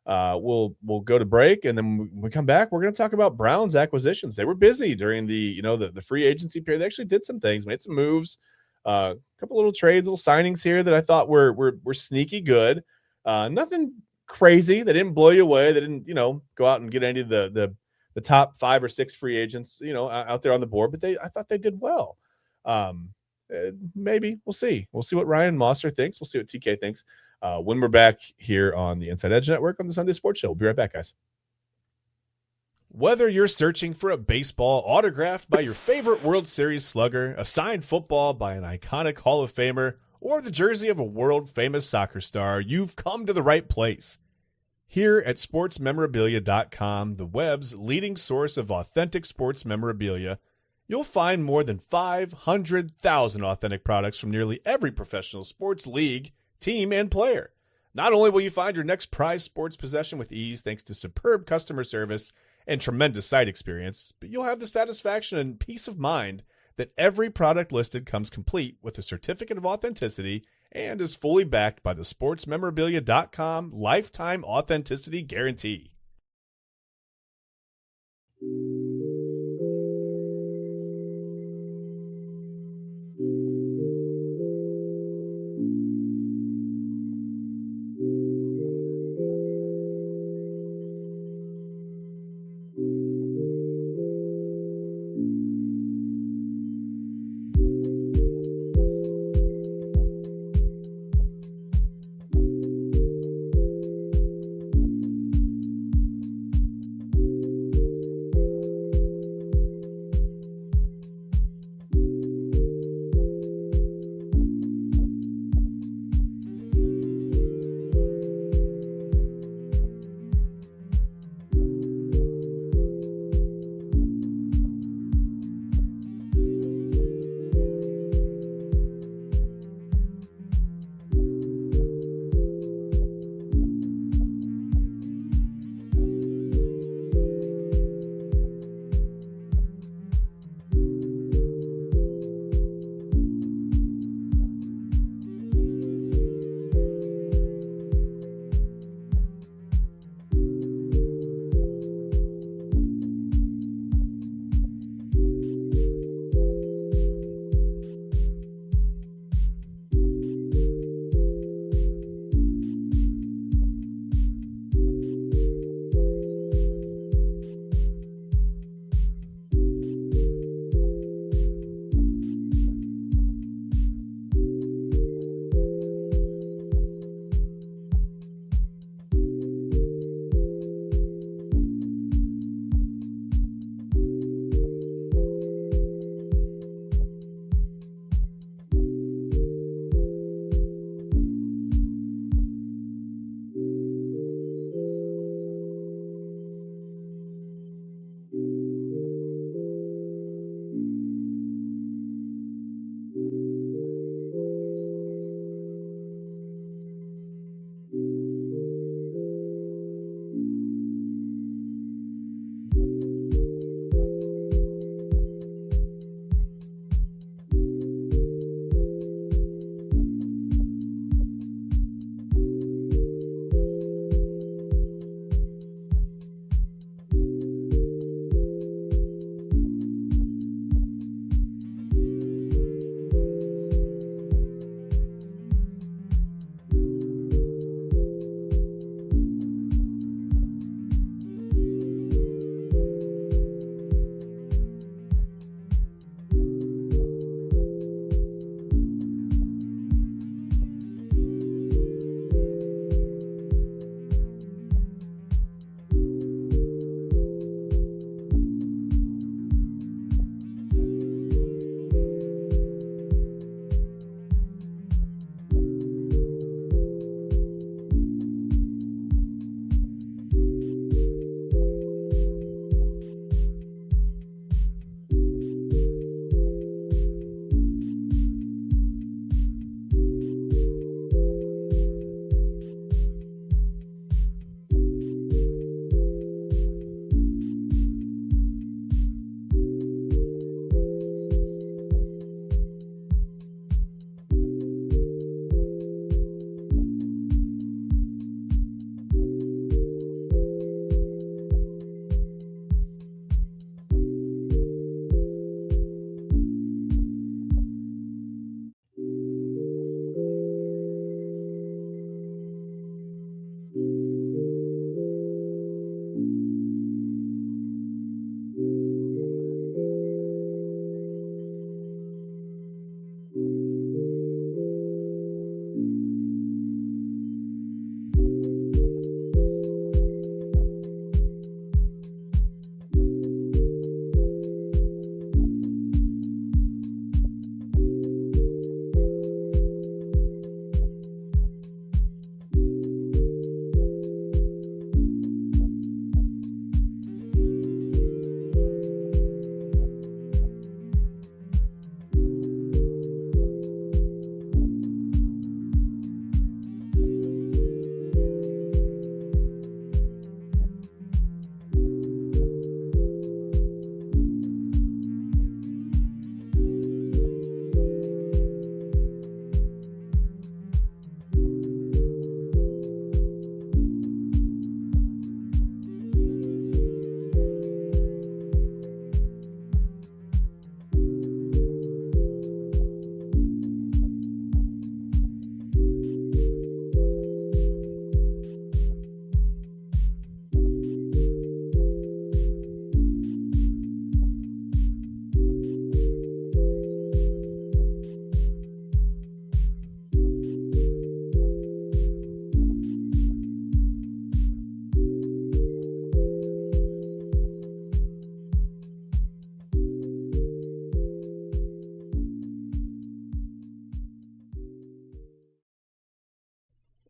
We'll go to break, and then when we come back, we're going to talk about Browns acquisitions. They were busy during the free agency period. They actually did some things, made some moves, a couple little trades, little signings here that I thought were sneaky good. Nothing crazy. They didn't blow you away. They didn't go out and get any of the top 5 or 6 free agents out there on the board, but I thought they did well. Maybe we'll see what Ryan Mosser thinks. We'll see what TK thinks when we're back here on the Inside Edge Network on the Sunday Sports Show. We'll be right back, guys. Whether you're searching for a baseball autographed by your favorite World Series slugger, a signed football by an iconic Hall of Famer, or the jersey of a world famous soccer star, you've come to the right place. Here at sportsmemorabilia.com, the web's leading source of authentic sports memorabilia, you'll find more than 500,000 authentic products from nearly every professional sports league, team, and player. Not only will you find your next prized sports possession with ease thanks to superb customer service and tremendous site experience, but you'll have the satisfaction and peace of mind that every product listed comes complete with a certificate of authenticity and is fully backed by the sportsmemorabilia.com lifetime authenticity guarantee.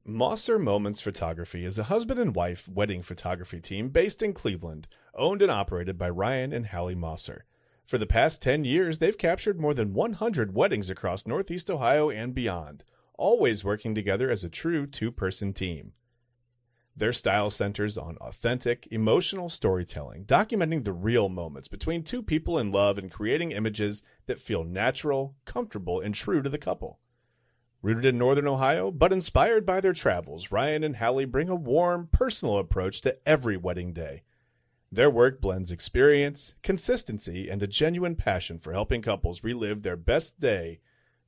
Mosser Moments Photography is a husband and wife wedding photography team based in Cleveland, owned and operated by Ryan and Hallie Mosser. For the past 10 years, they've captured more than 100 weddings across Northeast Ohio and beyond, always working together as a true two-person team. Their style centers on authentic, emotional storytelling, documenting the real moments between two people in love and creating images that feel natural, comfortable, and true to the couple. Rooted in Northern Ohio, but inspired by their travels, Ryan and Hallie bring a warm, personal approach to every wedding day. Their work blends experience, consistency, and a genuine passion for helping couples relive their best day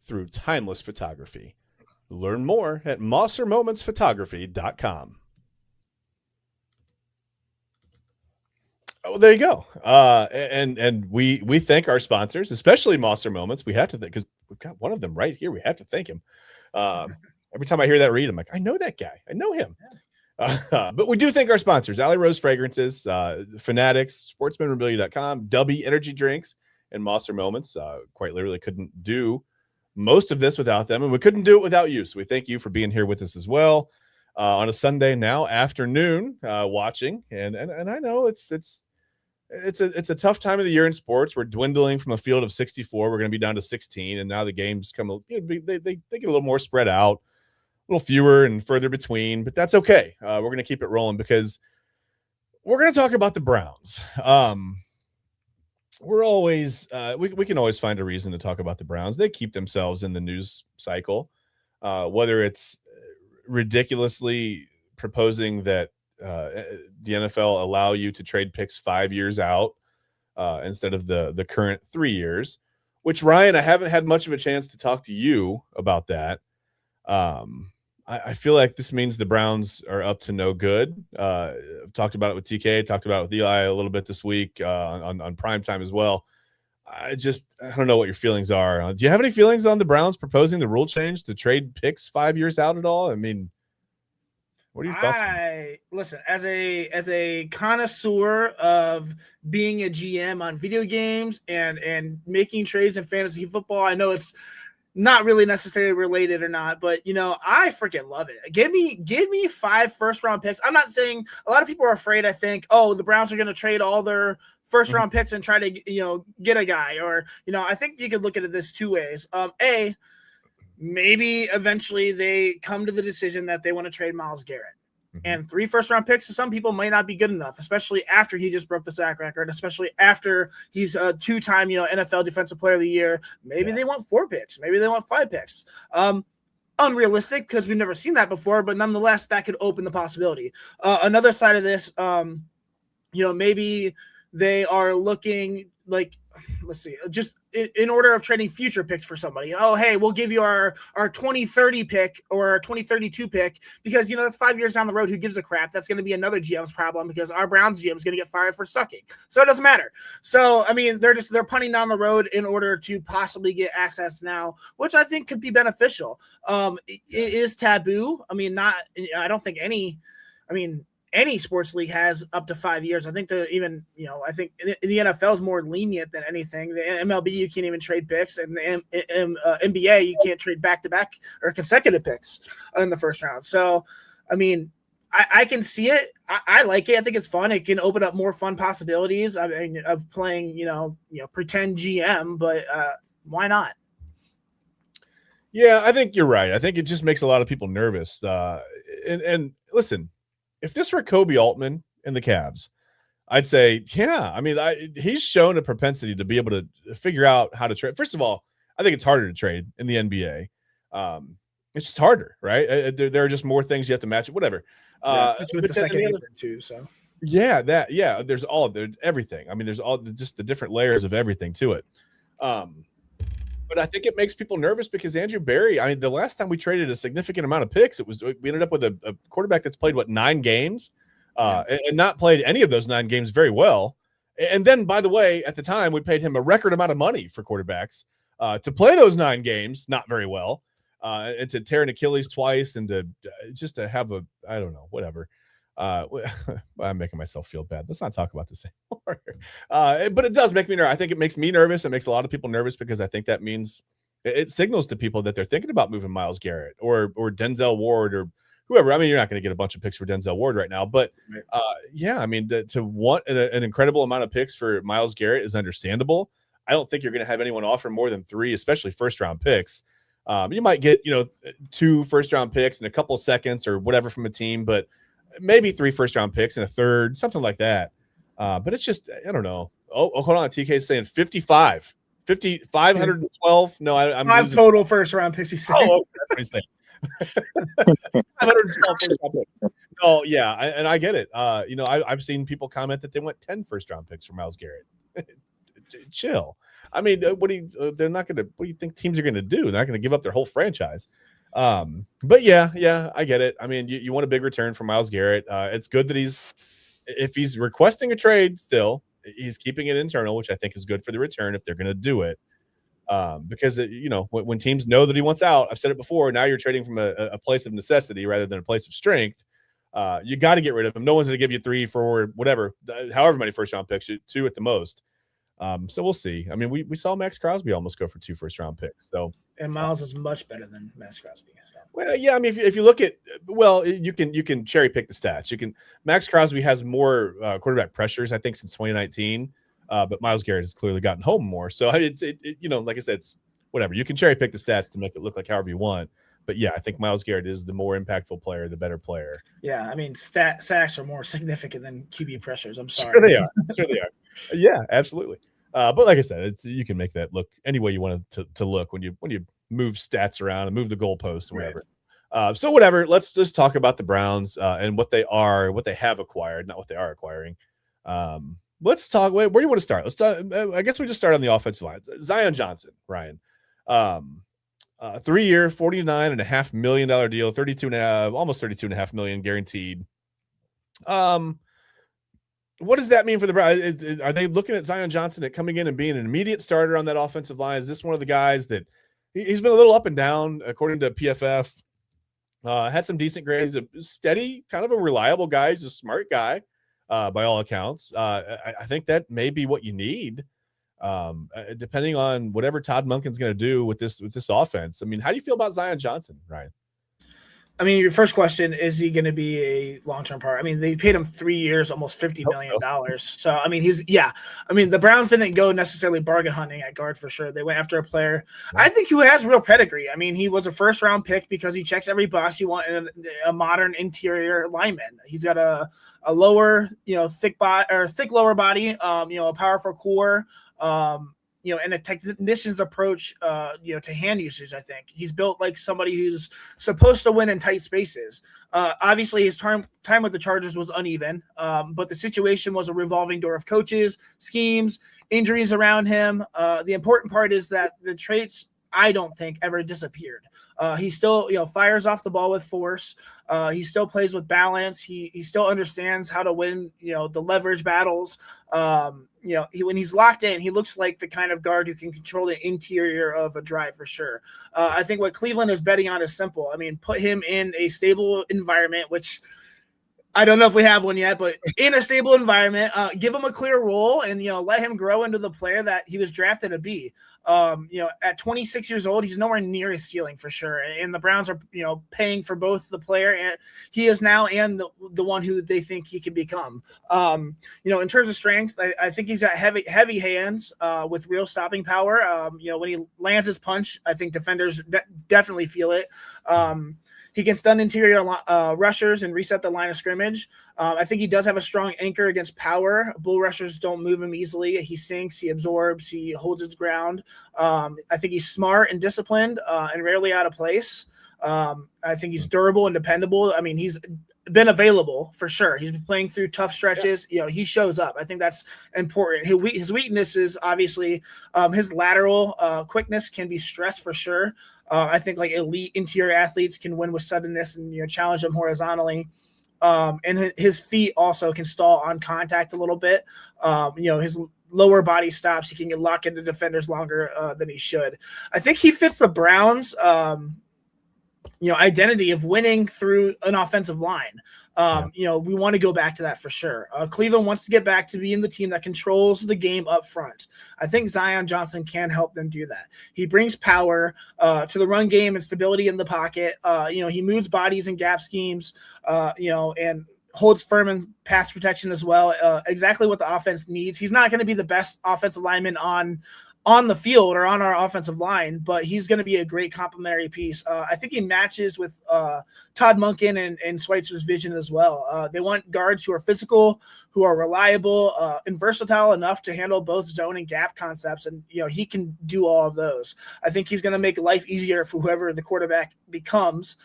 through timeless photography. Learn more at MosserMomentsPhotography.com. Oh, there you go. And we thank our sponsors, especially Mosser Moments. We have to because we've got one of them right here. We have to thank him. Every time I hear that read, I'm like, I know that guy. I know him. But we do thank our sponsors: Alley Rose Fragrances, Fanatics, SportsmanMemorabilia.com, Dubby Energy Drinks, and Mosser Moments. Quite literally couldn't do most of this without them, and we couldn't do it without you. So we thank you for being here with us as well on a Sunday now afternoon, watching. And I know it's a tough time of the year in sports. We're dwindling from a field of 64. We're going to be down to 16, and now the games come. They get a little more spread out, a little fewer and further between. But that's okay. We're going to keep it rolling because we're going to talk about the Browns. We're always we can always find a reason to talk about the Browns. They keep themselves in the news cycle, whether it's ridiculously proposing that the NFL allow you to trade picks 5 years out instead of the current 3 years, which, Ryan, I haven't had much of a chance to talk to you about that. I feel like this means the Browns are up to no good. I've talked about it with TK, talked about it with Eli a little bit this week on primetime as well. I don't know what your feelings are. Do you have any feelings on the Browns proposing the rule change to trade picks 5 years out at all? I mean, what are your thoughts on this? Listen, as a connoisseur of being a GM on video games and making trades in fantasy football, I know it's not really necessarily related or not, but I freaking love it. Give me 5 first-round picks. I'm not saying a lot of people are afraid. I think, the Browns are going to trade all their first-round picks and try to get a guy, or I think you could look at it this two ways. Maybe eventually they come to the decision that they want to trade Myles Garrett. And 3 first-round picks to some people might not be good enough, especially after he just broke the sack record, especially after he's a 2-time, NFL Defensive Player of the Year. Maybe they want 4 picks. Maybe they want 5 picks. Unrealistic because we've never seen that before, but nonetheless, that could open the possibility. Another side of this, maybe they are looking like, let's see, just in order of trading future picks for somebody. Oh, hey, we'll give you our 2030 pick or our 2032 pick because, that's 5 years down the road. Who gives a crap? That's going to be another GM's problem because our Browns GM is going to get fired for sucking. So it doesn't matter. So, I mean, they're punting down the road in order to possibly get access now, which I think could be beneficial. It is taboo. I mean, I don't think any sports league has up to 5 years. I think they're even, I think the NFL is more lenient than anything. The MLB, you can't even trade picks, and the NBA, you can't trade back-to-back or consecutive picks in the first round. So, I mean, I can see it. I like it. I think it's fun. It can open up more fun possibilities of playing, pretend GM, but why not? Yeah, I think you're right. I think it just makes a lot of people nervous. And listen, if this were Kobe Altman and the Cavs, I'd say, yeah. I mean, he's shown a propensity to be able to figure out how to trade. First of all, I think it's harder to trade in the NBA. It's just harder, right? There are just more things you have to match. Whatever. With the second apron too. So there's everything. I mean, there's all just the different layers of everything to it. But I think it makes people nervous because Andrew Berry, I mean, the last time we traded a significant amount of picks, we ended up with a quarterback that's played 9 games and not played any of those 9 games very well. And then, by the way, at the time, we paid him a record amount of money for quarterbacks to play those 9 games not very well, and to tear an Achilles twice and to have I don't know, whatever. I'm making myself feel bad. Let's not talk about this anymore. But it does make me nervous. I think it makes me nervous. It makes a lot of people nervous because I think that means it signals to people that they're thinking about moving Myles Garrett or Denzel Ward or whoever. I mean, you're not going to get a bunch of picks for Denzel Ward right now, but yeah, I mean, to want an incredible amount of picks for Myles Garrett is understandable. I don't think you're going to have anyone offer more than 3, especially first-round picks. You might get, 2 first-round picks and a couple seconds or whatever from a team, but maybe 3 first-round picks and a third, something like that. But it's just, I don't know. Oh, hold on. TK is saying 55. 512. No, I'm 5 total first-round picks. He's saying. Oh, that's what he's saying. 512 first-round picks. Oh, yeah, and I get it. I've seen people comment that they want 10 first-round picks for Myles Garrett. Chill. I mean, they're not going to, what do you think teams are going to do? They're not going to give up their whole franchise. But yeah, I get it. I mean, you want a big return for Myles Garrett. It's good that if he's requesting a trade still, he's keeping it internal, which I think is good for the return if they're going to do it. Because when teams know that he wants out, I've said it before, now you're trading from a place of necessity rather than a place of strength. You got to get rid of him. No one's going to give you 3, 4, whatever, however many first-round picks, 2 at the most. So we'll see. I mean, we saw Max Crosby almost go for 2 first-round picks. So, and Myles is much better than Max Crosby. So. Well, yeah. I mean, if you look at, you can cherry pick the stats. Max Crosby has more quarterback pressures, I think, since 2019. But Myles Garrett has clearly gotten home more. So it's like I said, it's whatever. You can cherry pick the stats to make it look like however you want. But yeah, I think Myles Garrett is the more impactful player, the better player. Yeah, I mean, sacks are more significant than QB pressures. I'm sorry. Sure they are. Yeah, absolutely. But like I said, you can make that look any way you want it to look when you move stats around and move the goalposts or whatever. Right. So whatever. Let's just talk about the Browns and what they have acquired, not what they are acquiring. Let's talk. Where do you want to start? Let's talk. I guess we just start on the offensive line. Zion Johnson, Ryan. 3-year, $49.5 million deal, almost $32.5 million guaranteed. What does that mean for the Browns? Are they looking at Zion Johnson at coming in and being an immediate starter on that offensive line? Is this one of the guys that he's been a little up and down, according to PFF? Had some decent grades, a steady, kind of a reliable guy. He's a smart guy, by all accounts. I think that may be what you need, depending on whatever Todd Monken's going to do with this offense. I mean, how do you feel about Zion Johnson, Ryan? I mean, your first question, is he going to be a long-term part? I mean, they paid him 3 years, almost $50 million. So, I mean, the Browns didn't go necessarily bargain hunting at guard for sure. They went after a player, I think, who has real pedigree. I mean, he was a first-round pick because he checks every box you want in a modern interior lineman. He's got a lower, thick lower body, a powerful core, and a technician's approach, to hand usage. I think he's built like somebody who's supposed to win in tight spaces. Obviously, his time with the Chargers was uneven, but the situation was a revolving door of coaches, schemes, injuries around him. The important part is that the traits, I don't think, ever disappeared. He still, fires off the ball with force. He still plays with balance. He still understands how to win, the leverage battles. When he's locked in, he looks like the kind of guard who can control the interior of a drive for sure. I think what Cleveland is betting on is simple. I mean, put him in a stable environment, which I don't know if we have one yet, but in a stable environment, give him a clear role and, let him grow into the player that he was drafted to be. At 26 years old, he's nowhere near his ceiling for sure. And the Browns are, paying for both the player and he is now and the one who they think he can become. In terms of strength, I think he's got heavy hands with real stopping power. When he lands his punch, I think defenders definitely feel it. He can stun interior rushers and reset the line of scrimmage. I think he does have a strong anchor against power. Bull rushers don't move him easily. He sinks, he absorbs, he holds his ground. I think he's smart and disciplined and rarely out of place. I think he's durable and dependable. I mean, he's been available for sure. He's been playing through tough stretches. He shows up. I think that's important. His weaknesses, obviously, his lateral quickness can be stressed for sure. I think like elite interior athletes can win with suddenness and challenge them horizontally. And his feet also can stall on contact a little bit. His lower body stops. He can get locked into defenders longer than he should. I think he fits the Browns identity of winning through an offensive line. We want to go back to that for sure. Cleveland wants to get back to being the team that controls the game up front. I think Zion Johnson can help them do that. He brings power to the run game and stability in the pocket. He moves bodies in gap schemes, and holds firm in pass protection as well. Exactly what the offense needs. He's not going to be the best offensive lineman on the field or on our offensive line, but he's going to be a great complementary piece. I think he matches with Todd Monken and Schweitzer's vision as well. They want guards who are physical, who are reliable, and versatile enough to handle both zone and gap concepts. And, he can do all of those. I think he's going to make life easier for whoever the quarterback becomes.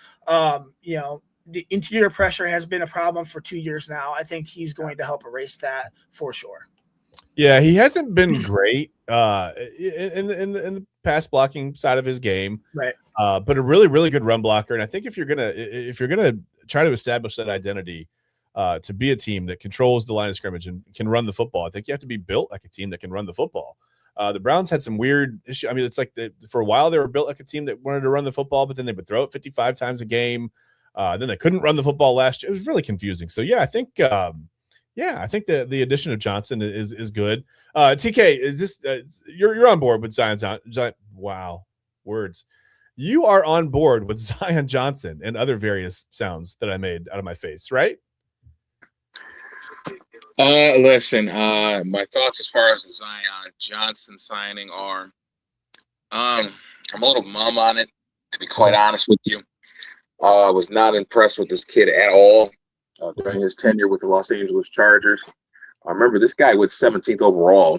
The interior pressure has been a problem for 2 years now. I think he's going to help erase that for sure. Yeah, he hasn't been great in the pass blocking side of his game, right? But a really, really good run blocker. And I think if you're gonna try to establish that identity to be a team that controls the line of scrimmage and can run the football, I think you have to be built like a team that can run the football. The Browns had some weird issue. I mean, it's like for a while they were built like a team that wanted to run the football, but then they would throw it 55 times a game. Then they couldn't run the football last year. It was really confusing. So yeah, I think the addition of Johnson is good. TK, is this you're on board with Zion? Wow, words. You are on board with Zion Johnson and other various sounds that I made out of my face, right? Listen, my thoughts as far as the Zion Johnson signing are, I'm a little mum on it, to be quite honest with you. I was not impressed with this kid at all during his tenure with the Los Angeles Chargers. I remember this guy went 17th overall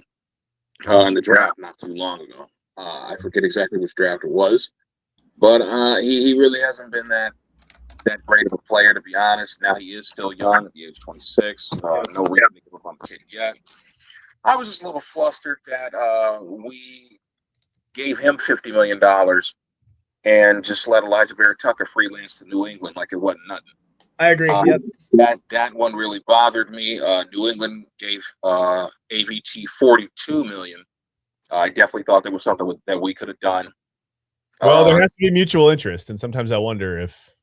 in the draft not too long ago. I forget exactly which draft it was, but he really hasn't been that great of a player, to be honest. Now he is still young at the age of 26. No reason to give up on the kid yet. I was just a little flustered that we gave him $50 million and just let Elijah Vera Tucker freelance to New England like it wasn't nothing. I agree. Yep. That one really bothered me. New England gave AVT $42 million. I definitely thought there was something that we could have done. Well, there has to be mutual interest, and sometimes I wonder if.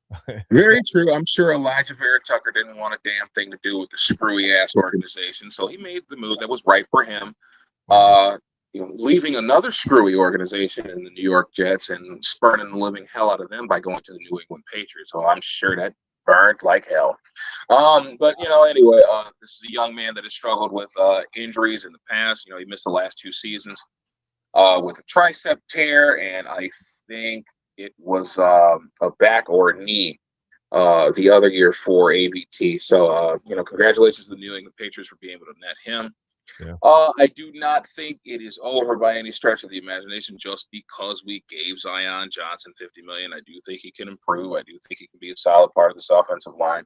Very true. I'm sure Elijah Vera Tucker didn't want a damn thing to do with the screwy ass organization, so he made the move that was right for him. Leaving another screwy organization in the New York Jets and spurning the living hell out of them by going to the New England Patriots. So I'm sure that burned like hell. But anyway, this is a young man that has struggled with injuries in the past. He missed the last 2 seasons with a tricep tear, and I think it was a back or a knee the other year for AVT. So, congratulations to the New England Patriots for being able to net him. Yeah. I do not think it is over by any stretch of the imagination just because we gave Zion Johnson $50 million. I do think he can improve. I do think he can be a solid part of this offensive line.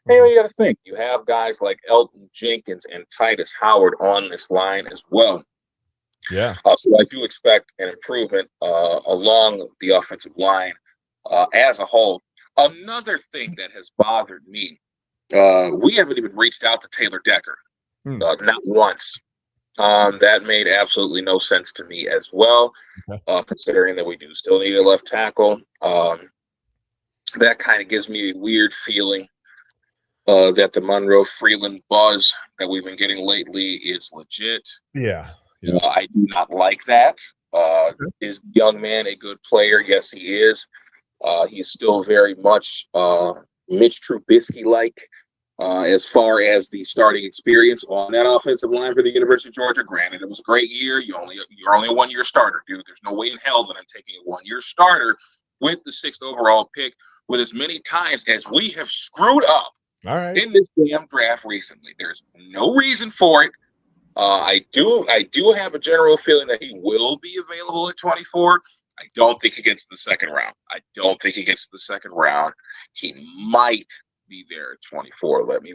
Hey, you got to think. You have guys like Elton Jenkins and Titus Howard on this line as well. Yeah. So I do expect an improvement along the offensive line as a whole. Another thing that has bothered me, we haven't even reached out to Taylor Decker. Not once. That made absolutely no sense to me as well, considering that we do still need a left tackle. That kind of gives me a weird feeling that the Monroe Freeland buzz that we've been getting lately is legit. Yeah. I do not like that. Is the young man a good player? Yes, he is. He's still very much Mitch Trubisky-like. As far as the starting experience on that offensive line for the University of Georgia, granted, it was a great year. You're only a 1-year starter, dude. There's no way in hell that I'm taking a 1-year starter with the 6th overall pick with as many times as we have screwed up in this damn draft recently. There's no reason for it. I do have a general feeling that he will be available at 24. I don't think he gets to the second round. He might be there at 24. Let me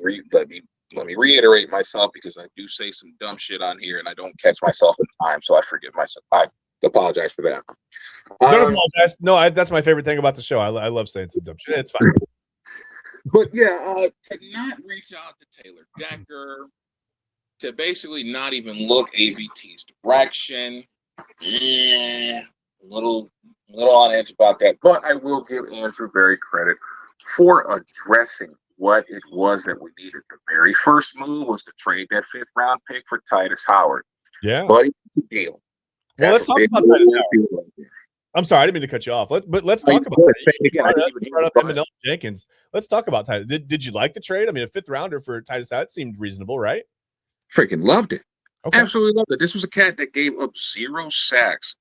reiterate myself, because I do say some dumb shit on here and I don't catch myself in time, so I forgive myself. I apologize for that. Don't apologize. No, that's my favorite thing about the show. I love saying some dumb shit. It's fine. But yeah, to not reach out to Taylor Decker, to basically not even look AVT's direction, a little a little on edge about that, but I will give Andrew Berry credit for addressing what it was that we needed. The very first move was to trade that 5th-round pick for Titus Howard. Yeah. But it's a deal. Well, let's talk about Titus Howard. I'm sorry, I didn't mean to cut you off. But let's talk about it. You brought up Elgton Jenkins. Let's talk about Titus. Did you like the trade? I mean, a 5th-rounder for Titus Howard seemed reasonable, right? Freaking loved it. Okay. Absolutely loved it. This was a cat that gave up 0 sacks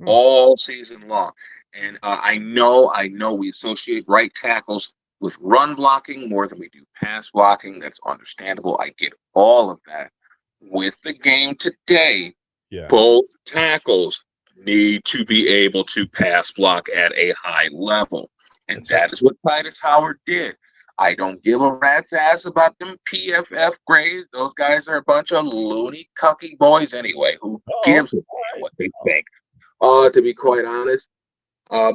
all season long. And I know we associate right tackles with run blocking more than we do pass blocking. That's understandable. I get all of that. With the game today, both tackles need to be able to pass block at a high level. And that is what Titus Howard did. I don't give a rat's ass about them PFF grades. Those guys are a bunch of loony, cucky boys anyway. Who gives a damn what they think? To be quite honest,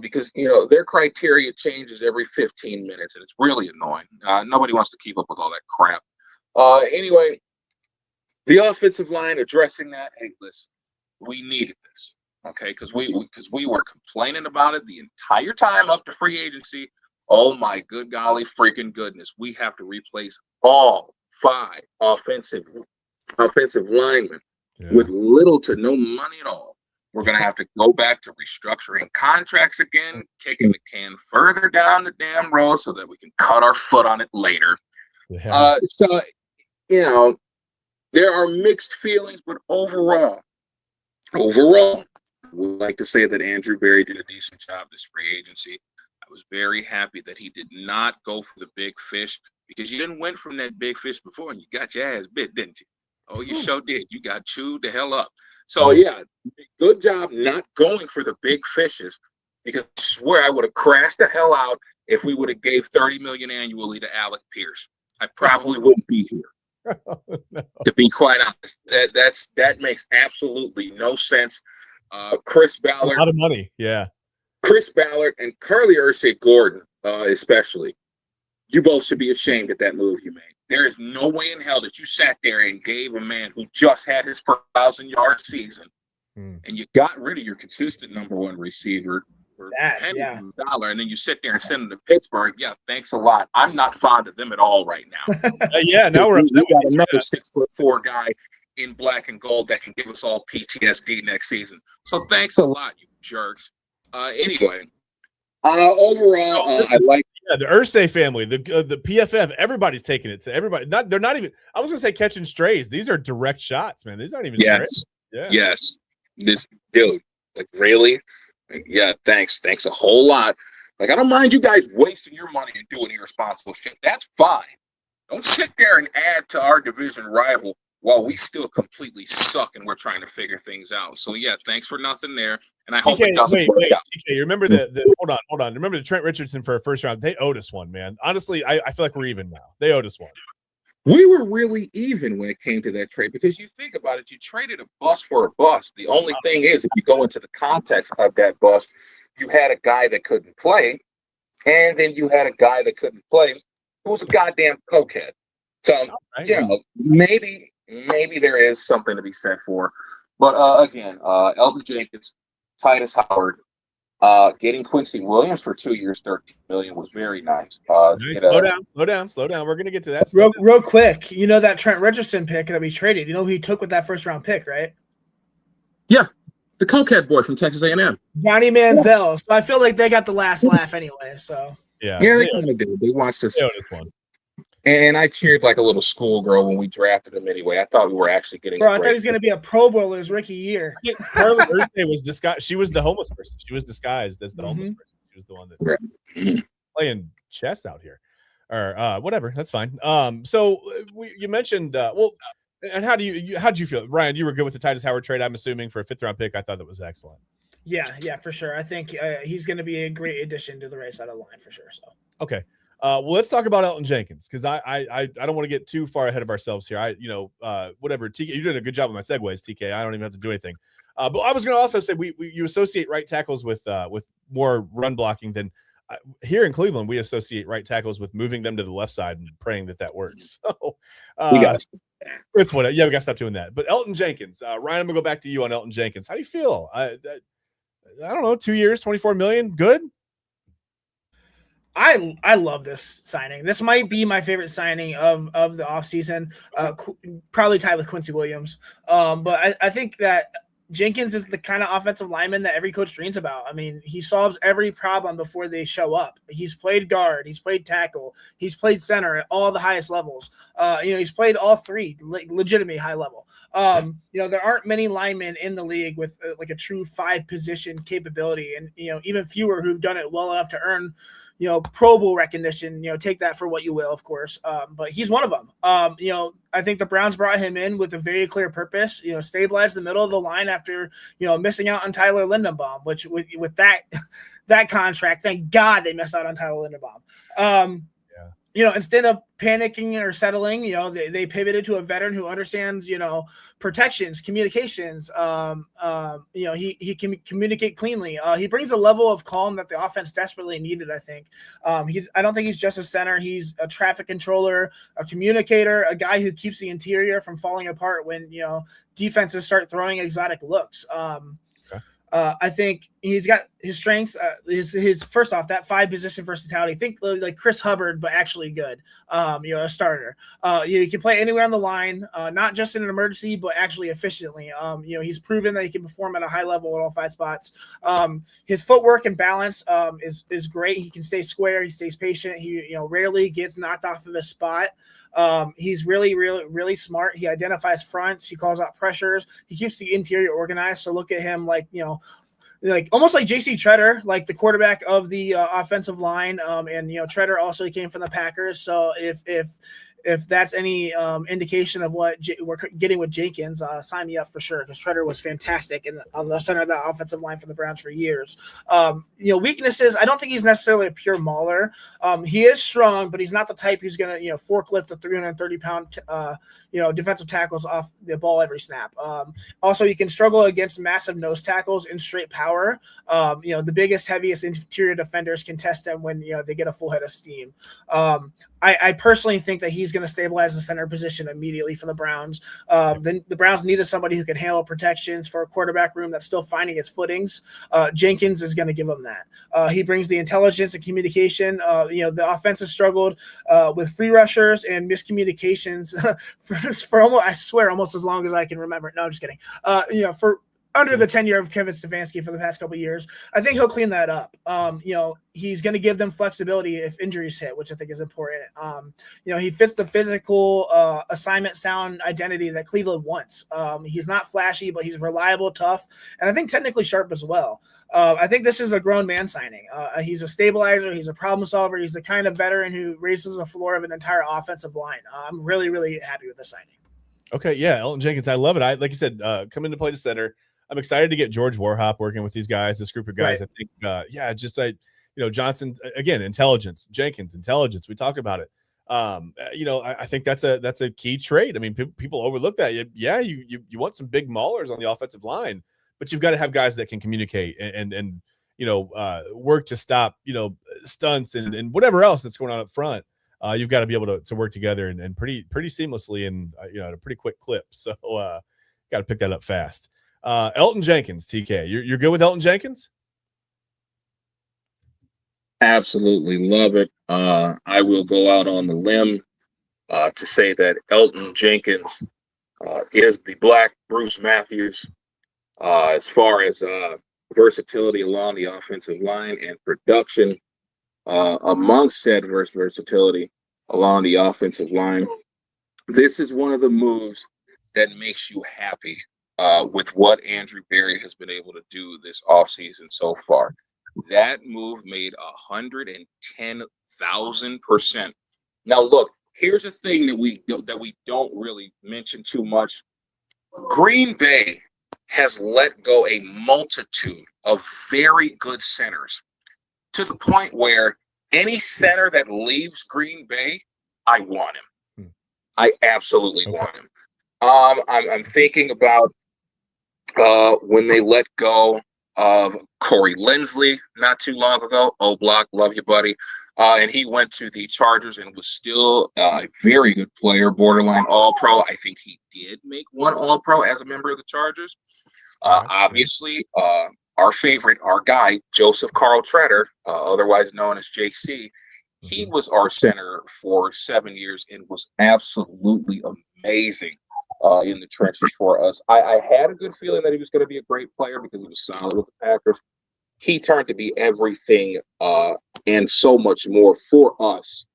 because their criteria changes every 15 minutes, and it's really annoying. Nobody wants to keep up with all that crap. Anyway, the offensive line addressing that. Hey, listen, we needed this, okay? Because we were complaining about it the entire time up to free agency. Oh my good golly freaking goodness. We have to replace all 5 offensive linemen with little to no money at all. We're going to have to go back to restructuring contracts again, kicking the can further down the damn road so that we can cut our foot on it later. Yeah. So, there are mixed feelings, but overall, I would like to say that Andrew Berry did a decent job this free agency. I was very happy that he did not go for the big fish because you didn't win from that big fish before and you got your ass bit, didn't you? Oh, you sure did. You got chewed the hell up. So, good job not going for the big fishes because I swear I would have crashed the hell out if we would have gave $30 million annually to Alec Pierce. I probably wouldn't be here. No. To be quite honest, that makes absolutely no sense. Chris Ballard, a lot of money, Chris Ballard and Carly Ursay-Gordon, especially, you both should be ashamed at that move you made. There is no way in hell that you sat there and gave a man who just had his 1,000-yard season, and you got rid of your consistent number 1 receiver for $1 and then you sit there and send him to Pittsburgh. Yeah, thanks a lot. I'm not fond of them at all right now. Now we got another 6'4" guy in black and gold that can give us all PTSD next season. So thanks a lot, you jerks. Anyway, overall, I like the Ursay family, the PFF. Everybody's taking it to everybody. They're not even. I was gonna say catching strays. These are direct shots, man. These aren't even strays. Yes. This dude, like really. Yeah, thanks a whole lot. Like, I don't mind you guys wasting your money and doing irresponsible shit. That's fine. Don't sit there and add to our division rival while we still completely suck and we're trying to figure things out. So, thanks for nothing there. And I hope it doesn't work out. TK, you remember hold on. Remember the Trent Richardson for a 1st round? They owed us one, man. Honestly, I feel like we're even now. They owed us one. We were really even when it came to that trade because you think about it, you traded a bust for a bust. The only thing is, if you go into the context of that bust, you had a guy that couldn't play, and then you had a guy that couldn't play who was a goddamn cokehead. So, maybe there is something to be said for. But again, Elgton Jenkins, Titus Howard, getting Quincy Williams for 2 years, $13 million was very nice. Slow down. We're gonna get to that. Real quick, that Trent Richardson pick that we traded. You know who he took with that 1st-round pick, right? Yeah, the cokehead boy from Texas A&M, Johnny Manziel. So I feel like they got the last laugh anyway. So they kind of did. They watched us. And I cheered like a little schoolgirl when we drafted him anyway. I thought we were actually getting. Bro, I thought he was going to be a Pro Bowler his rookie year. Carly Ursay was disguised. She was the homeless person. She was disguised as the homeless person. She was the one that playing chess out here, or whatever. That's fine. So you mentioned and how'd you feel, Ryan? You were good with the Titus Howard trade, I'm assuming, for a 5th-round pick. I thought that was excellent. Yeah, for sure. I think he's going to be a great addition to the right side of the line for sure. So okay. Well, let's talk about Elgton Jenkins because I don't want to get too far ahead of ourselves here. Whatever. TK, you did a good job with my segues, TK. I don't even have to do anything. But I was going to also say you associate right tackles with more run blocking than here in Cleveland. We associate right tackles with moving them to the left side and praying that works. So it's what. Yeah, we got to stop doing that. But Elgton Jenkins, Ryan, I'm gonna go back to you on Elgton Jenkins. How do you feel? I don't know, 2 years, 24 million, good. I love this signing. This might be my favorite signing of the offseason, probably tied with Quincy Williams. But I think that Jenkins is the kind of offensive lineman that every coach dreams about. I mean, he solves every problem before they show up. He's played guard, he's played tackle, he's played center at all the highest levels. He's played all three, legitimately high level. There aren't many linemen in the league with like a true 5-position capability, and even fewer who've done it well enough to earn Pro Bowl recognition. Take that for what you will, of course. But he's one of them. I think the Browns brought him in with a very clear purpose, stabilize the middle of the line after, missing out on Tyler Linderbaum, which with that contract, thank God they missed out on Tyler Linderbaum. Instead of panicking or settling, they pivoted to a veteran who understands, protections, communications. He can communicate cleanly. He brings a level of calm that the offense desperately needed, I think. I don't think he's just a center. He's a traffic controller, a communicator, a guy who keeps the interior from falling apart when, defenses start throwing exotic looks. I think he's got his strengths. His first off, that 5-position versatility. Think like Chris Hubbard, but actually good. A starter. You can play anywhere on the line, not just in an emergency, but actually efficiently. He's proven that he can perform at a high level at all 5 spots. His footwork and balance is great. He can stay square. He stays patient. He rarely gets knocked off of his spot. He's really, really, really smart. He identifies fronts. He calls out pressures. He keeps the interior organized. So look at him like almost like JC Tretter, like the quarterback of the offensive line. And Tretter also came from the Packers. So if that's any indication of what we're getting with Jenkins, sign me up for sure, because Tretter was fantastic on the center of that offensive line for the Browns for years. Weaknesses, I don't think he's necessarily a pure mauler. He is strong, but he's not the type who's going to forklift a 330-pound defensive tackles off the ball every snap. Also, you can struggle against massive nose tackles in straight power. The biggest, heaviest interior defenders can test him when they get a full head of steam. I personally think that he's going to stabilize the center position immediately for the Browns. Then the Browns needed somebody who can handle protections for a quarterback room that's still finding its footings. Jenkins is going to give them that. He brings the intelligence and communication. The offense has struggled with free rushers and miscommunications for almost, I swear, almost as long as I can remember. No, I'm just kidding. For under the tenure of Kevin Stefanski for the past couple of years, I think he'll clean that up. He's going to give them flexibility if injuries hit, which I think is important. He fits the physical assignment sound identity that Cleveland wants. He's not flashy, but he's reliable, tough, and I think technically sharp as well. I think this is a grown man signing. He's a stabilizer. He's a problem solver. He's the kind of veteran who raises the floor of an entire offensive line. I'm really, really happy with this signing. Okay, yeah, Elgton Jenkins, I love it. Like you said, coming to play the center. I'm excited to get George Warhop working with these guys, this group of guys. Right. I think, Johnson, again, intelligence, Jenkins, intelligence. We talked about it. I think that's a key trait. I mean, people overlook that. You want some big maulers on the offensive line, but you've got to have guys that can communicate and work to stop, stunts and whatever else that's going on up front. You've got to be able to work together and pretty seamlessly and at a pretty quick clip. So got to pick that up fast. Elgton Jenkins, TK, you're good with Elgton Jenkins? Absolutely love it. I will go out on the limb to say that Elgton Jenkins is the Black Bruce Matthews as far as versatility along the offensive line and production amongst said versatility along the offensive line. This is one of the moves that makes you happy with what Andrew Berry has been able to do this offseason so far. That move made 110,000%. Now, look, here's a thing that we don't really mention too much. Green Bay has let go a multitude of very good centers to the point where any center that leaves Green Bay, I want him. I absolutely want him. I'm thinking about when they let go of Corey Linsley not too long ago. Block, love you, buddy. And he went to the Chargers and was still a very good player, borderline All-Pro. I think he did make one All-Pro as a member of the Chargers. Obviously, our our favorite, our guy, Joseph Carl Treader, otherwise known as JC, he was our center for 7 years and was absolutely amazing in the trenches for us. I had a good feeling that he was going to be a great player because he was solid with the Packers. He turned to be everything and so much more for us.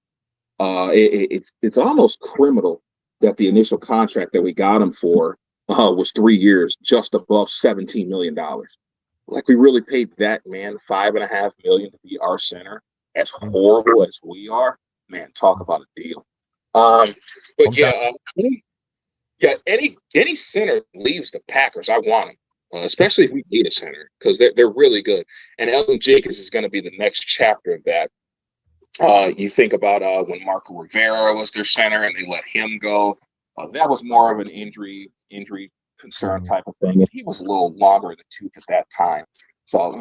It's almost criminal that the initial contract that we got him for was 3 years, just above $17 million. Like, we really paid that man $5.5 million to be our center. As horrible as we are, man, talk about a deal. But any center leaves the Packers, I want him, especially if we need a center, because they're really good. And Elgin Jenkins is going to be the next chapter of that. You think about when Marco Rivera was their center and they let him go. That was more of an injury concern type of thing, and he was a little longer in the tooth at that time. So,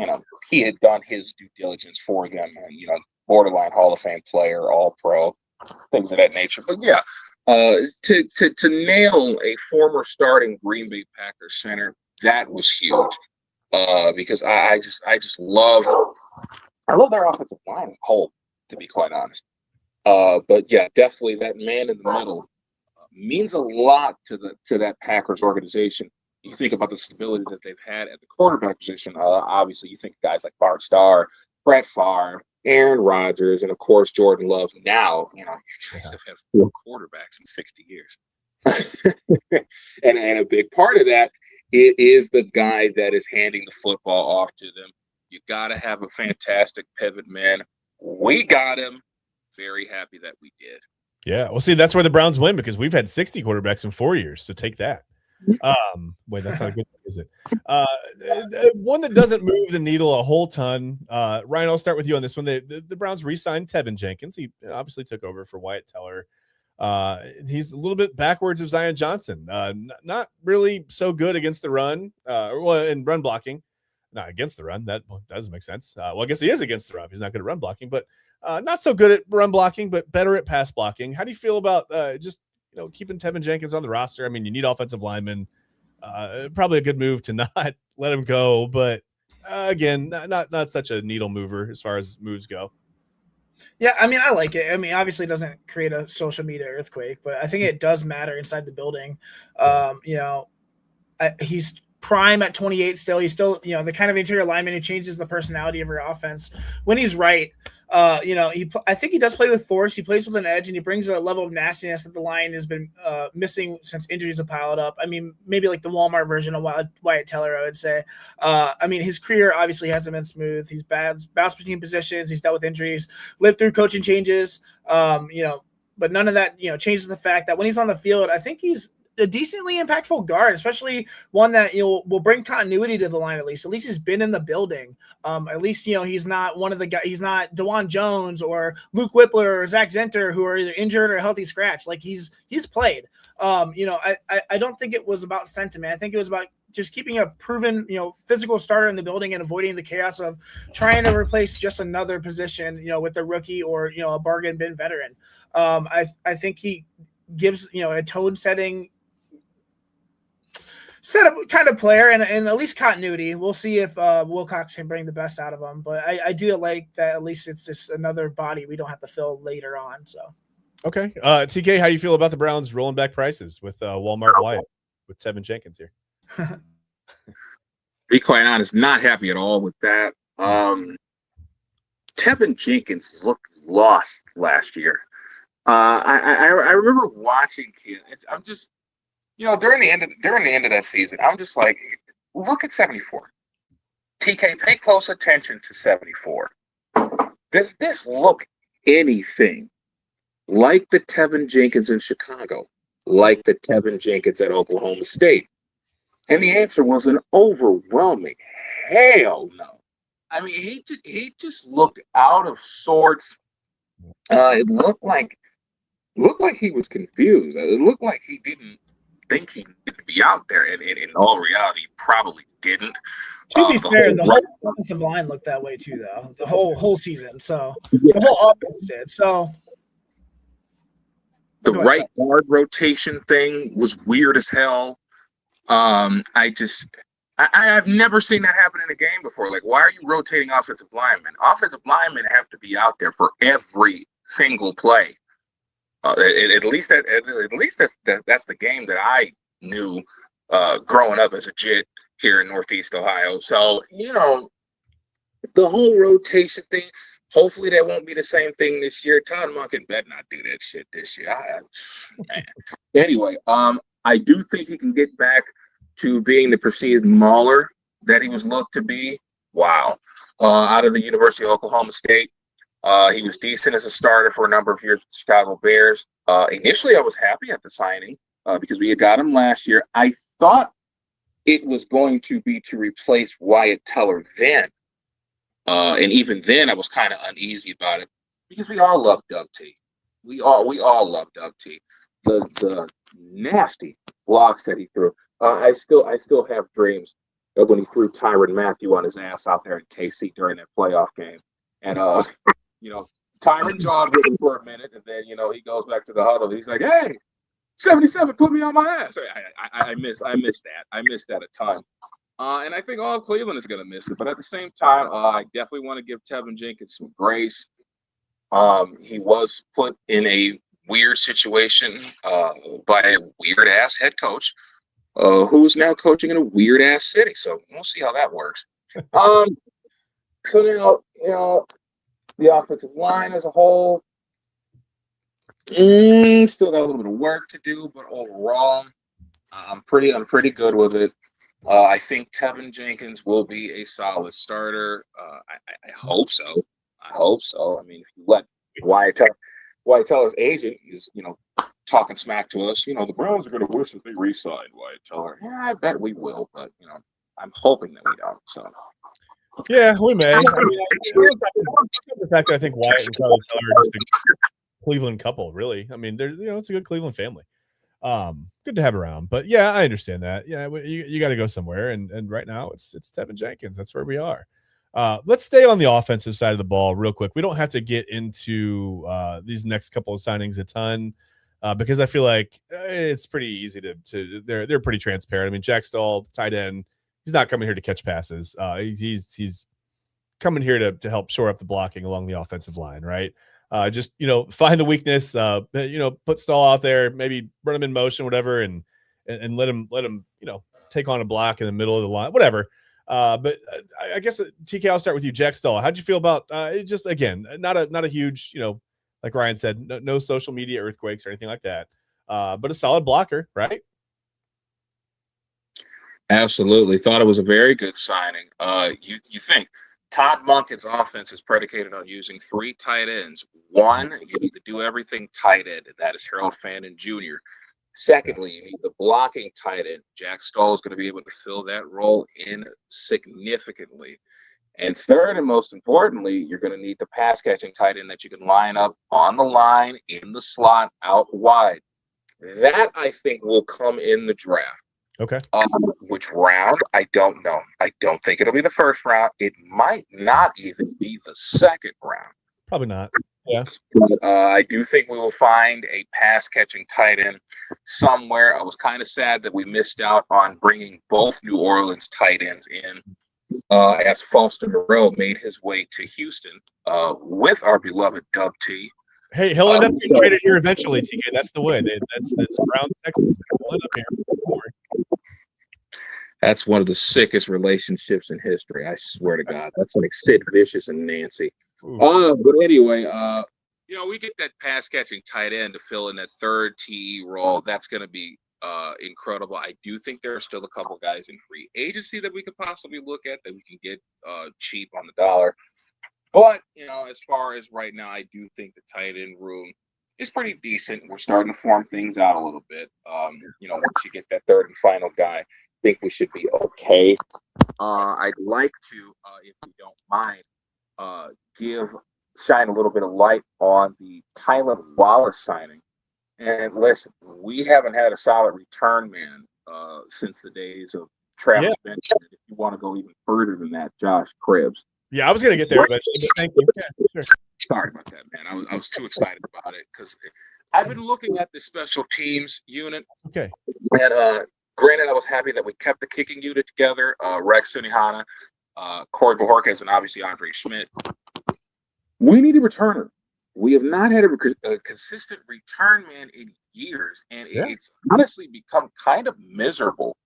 he had done his due diligence for them, borderline Hall of Fame player, all pro, things of that nature. But yeah, to nail a former starting Green Bay Packers center, that was huge. Because I just love their offensive line as a whole, to be quite honest. But yeah, definitely that man in the middle means a lot to that Packers organization. You think about the stability that they've had at the quarterback position. Obviously, you think guys like Bart Starr, Brett Favre, Aaron Rodgers, and of course Jordan Love. Now, you guys have had 4 quarterbacks in 60 years, and a big part of that is the guy that is handing the football off to them. You got to have a fantastic pivot man. We got him. Very happy that we did. Yeah, well, see, that's where the Browns win, because we've had 60 quarterbacks in 4 years. So take that. Wait, that's not a good thing, is it? One that doesn't move the needle a whole ton. Ryan, I'll start with you on this one. The Browns re-signed Tevin Jenkins. He obviously took over for Wyatt Teller. He's a little bit backwards of Zion Johnson. Not really so good against the run, in run blocking. Not against the run. That doesn't make sense. Well, I guess he is against the run. He's not good at run blocking, but not so good at run blocking, but better at pass blocking. How do you feel about just keeping Tevin Jenkins on the roster? I mean, you need offensive linemen. Probably a good move to not let him go, but again, not such a needle mover as far as moves go. Yeah, I mean, I like it. I mean, obviously it doesn't create a social media earthquake, but I think it does matter inside the building. He's prime at 28 still. He's still, the kind of interior lineman who changes the personality of your offense when he's right. I think he does play with force. He plays with an edge, and he brings a level of nastiness that the line has been missing since injuries have piled up. I mean, maybe like the Walmart version of Wyatt Teller, I would say. I mean, his career obviously hasn't been smooth. He's bounced between positions. He's dealt with injuries, lived through coaching changes, but none of that, changes the fact that when he's on the field, I think he's a decently impactful guard, especially one that will bring continuity to the line. At least he's been in the building. At least he's not one of the guys. He's not DeJuan Jones or Luke Whippler or Zach Zenter, who are either injured or a healthy scratch. Like he's played. I don't think it was about sentiment. I think it was about just keeping a proven physical starter in the building and avoiding the chaos of trying to replace just another position with a rookie or a bargain bin veteran. I think he gives a tone setting setup kind of player and at least continuity. We'll see if Wilcox can bring the best out of him, but I do like that at least it's just another body we don't have to fill later on. So okay, TK, how do you feel about the Browns rolling back prices with Walmart Wyatt with Tevin Jenkins here? Be quite honest, not happy at all with that. Tevin Jenkins looked lost last year. I remember watching him. I'm just during the end of that season, I'm just like, look at 74. TK, pay close attention to 74. Does this look anything like the Tevin Jenkins in Chicago, like the Tevin Jenkins at Oklahoma State? And the answer was an overwhelming hell no. I mean, he just looked out of sorts. It looked like he was confused. It looked like he didn't think he needed to be out there, and in all reality, probably didn't. To be fair, the whole offensive line looked that way too, though. The whole season, so the whole offense did. So the right guard rotation thing was weird as hell. I've never seen that happen in a game before. Like, why are you rotating offensive linemen? Offensive linemen have to be out there for every single play. At least that's the game that I knew growing up as a Jit here in Northeast Ohio. So, the whole rotation thing, hopefully that won't be the same thing this year. Todd Monken better not do that shit this year. Man. Anyway, I do think he can get back to being the perceived mauler that he was looked to be. Wow. Out of the University of Oklahoma State. He was decent as a starter for a number of years with the Chicago Bears. Initially, I was happy at the signing because we had got him last year. I thought it was going to be to replace Wyatt Teller then. And even then, I was kind of uneasy about it because we all love Doug T. We all love Doug T. The nasty blocks that he threw. I still have dreams of when he threw Tyrann Mathieu on his ass out there in KC during that playoff game. And Tyrann jawed with him for a minute, and then he goes back to the huddle. He's like, "Hey, 77, put me on my ass." I miss that. I miss that a ton. And I think all of Cleveland is going to miss it. But at the same time, I definitely want to give Tevin Jenkins some grace. He was put in a weird situation by a weird-ass head coach who is now coaching in a weird-ass city. So we'll see how that works. So now, the offensive line as a whole, still got a little bit of work to do. But overall, I'm pretty good with it. I think Tevin Jenkins will be a solid starter. I hope so. I mean, if you let Wyatt Teller's agent is, talking smack to us, the Browns are going to wish that they re-signed Wyatt Teller. Yeah, I bet we will, but I'm hoping that we don't. So. Yeah, we may. I mean, the fact that I think Wyatt and Charlie Teller are just a Cleveland couple, really. I mean, they're it's a good Cleveland family. Good to have around, but yeah, I understand that. Yeah, you got to go somewhere, and right now it's Tevin Jenkins. That's where we are. Let's stay on the offensive side of the ball real quick. We don't have to get into these next couple of signings a ton because I feel like it's pretty easy to they're pretty transparent. I mean, Jack Stoll, tight end, he's not coming here to catch passes. He's coming here to help shore up the blocking along the offensive line, right? Just find the weakness, put Stoll out there, maybe run him in motion, whatever, and let him take on a block in the middle of the line, whatever. But I guess TK, I'll start with you. Jack Stoll, how'd you feel about just again, not a huge, like Ryan said, no social media earthquakes or anything like that, but a solid blocker, right? Absolutely, thought it was a very good signing. You think Todd Monken's offense is predicated on using 3 tight ends. One, you need to do everything tight end, and that is Harold Fandon Jr. Secondly, you need the blocking tight end. Jack Stoll is going to be able to fill that role in significantly. And third, and most importantly, you're going to need the pass catching tight end that you can line up on the line, in the slot, out wide. That, I think, will come in the draft. Okay. Which round? I don't know. I don't think it'll be the first round. It might not even be the second round. Probably not. Yeah. I do think we will find a pass-catching tight end somewhere. I was kind of sad that we missed out on bringing both New Orleans tight ends in as Foster Moreau made his way to Houston with our beloved Dub T. Hey, he'll end up getting traded here eventually, TK. That's the way. That's Brown, Texas. He'll end up here. That's one of the sickest relationships in history. I swear to God. That's like Sid Vicious and Nancy. But anyway, we get that pass catching tight end to fill in that third TE role. That's going to be incredible. I do think there are still a couple guys in free agency that we could possibly look at that we can get cheap on the dollar. But, as far as right now, I do think the tight end room is pretty decent. We're starting to form things out a little bit. Once you get that third and final guy, I think we should be okay. I'd like to, if you don't mind, shine a little bit of light on the Tylan Wallace signing. And listen, we haven't had a solid return man since the days of Travis Benson. If you want to go even further than that, Josh Cribbs. Yeah, I was going to get there, but thank you. Yeah, sure. Sorry about that, man. I was too excited about it because I've been looking at the special teams unit. That's okay. And Granted, I was happy that we kept the kicking unit together. Rex Sunihana, Corey Bojorquez, and obviously Andre Schmidt. We need a returner. We have not had a consistent return man in years, and it's honestly become kind of miserable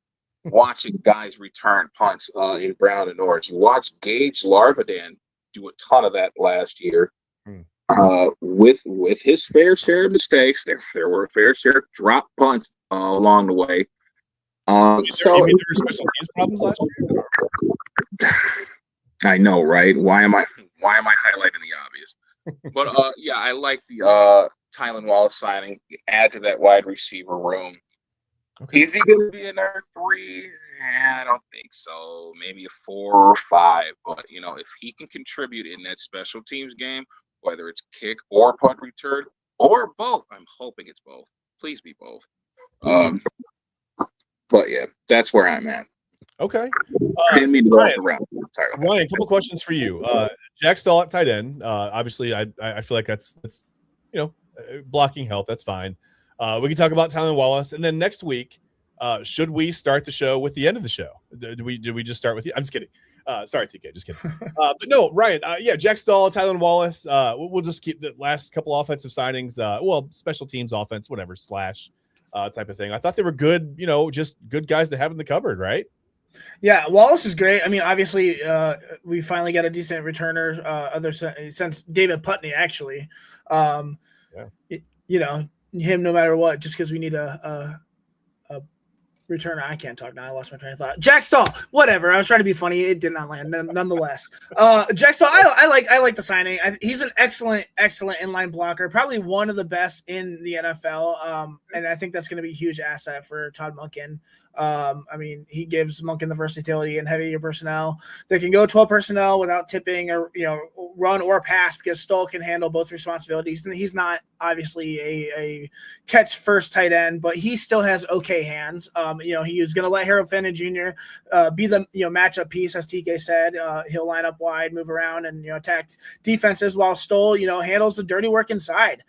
watching guys return punts in Brown and Orange. You watch Gage Larvadan do a ton of that last year. With his fair share of mistakes, there were a fair share of drop punts along the way. You mean there were special teams problems last year? I know, right? Why am I highlighting the obvious? But yeah, I like the Tylan Wallace signing. Add to that wide receiver room. Okay. Is he going to be a number 3? I don't think so. Maybe a 4 or 5. But if he can contribute in that special teams game, whether it's kick or punt return or both, I'm hoping it's both. Please be both. But yeah, that's where I'm at. Okay. Ryan, a couple questions for you. Jack Stahl at tight end. Obviously, I feel like that's blocking help. That's fine. We can talk about Tylan Wallace, and then next week, should we start the show with the end of the show? Do we just start with you? I'm just kidding. Sorry, TK, just kidding. But no, Ryan. Jack Stahl, Tylan Wallace. We'll just keep the last couple offensive signings. Special teams, offense, whatever / type of thing. I thought they were good. Just good guys to have in the cupboard, right? Yeah, Wallace is great. I mean, obviously, we finally got a decent returner. Since David Putney, actually. Him no matter what, just because we need a returner. I can't talk now. I lost my train of thought. Jack Stahl, whatever. I was trying to be funny. It did not land. Nonetheless, Jack Stahl, I like the signing. He's an excellent inline blocker. Probably one of the best in the NFL. And I think that's going to be a huge asset for Todd Monken. He gives Monken the versatility and heavier personnel. They can go 12 personnel without tipping or run or pass because Stahl can handle both responsibilities. And he's not obviously a catch first tight end, but he still has okay hands. He was going to let Harold Fenton Jr. Be the matchup piece, as TK said. He'll line up wide, move around, and attack defenses while Stahl handles the dirty work inside.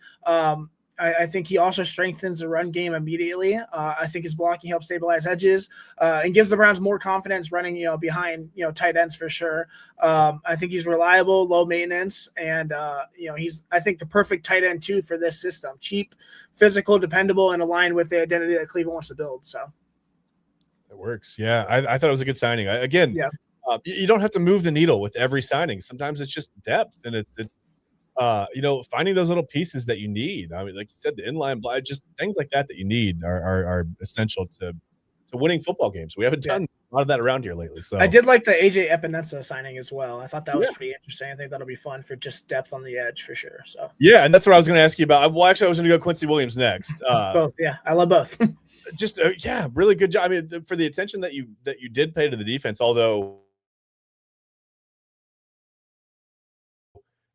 I think he also strengthens the run game immediately. I think his blocking helps stabilize edges and gives the Browns more confidence running, behind, tight ends for sure. I think he's reliable, low maintenance, and he's, I think, the perfect tight end too for this system. Cheap, physical, dependable, and aligned with the identity that Cleveland wants to build. So it works. Yeah, I thought it was a good signing. You don't have to move the needle with every signing. Sometimes it's just depth, and it's finding those little pieces that you need. I mean, like you said, the inline block, just things like that you need are essential to winning football games. We haven't done a lot of that around here lately. So I did like the AJ Epinesa signing as well. I thought that was pretty interesting. I think that'll be fun for just depth on the edge for sure. So yeah, and that's what I was going to ask you about. Well, actually, I was going to go Quincy Williams next. Both, yeah, I love both. Just really good job. I mean, for the attention that you did pay to the defense, although.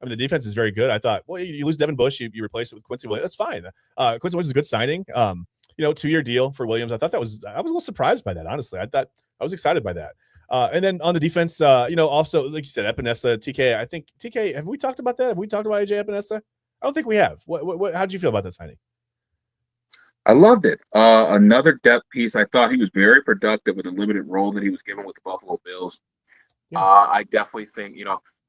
The defense is very good. I thought, well, you lose Devin Bush, you replace it with Quincy Williams. That's fine. Quincy Williams is a good signing. 2-year deal for Williams. I was a little surprised by that, honestly. I was excited by that. And then on the defense, also, like you said, Epinesa, TK. I think TK, have we talked about that? Have we talked about AJ Epinesa? I don't think we have. How did you feel about that signing? I loved it. Another depth piece. I thought he was very productive with the limited role that he was given with the Buffalo Bills. Yeah. I definitely think,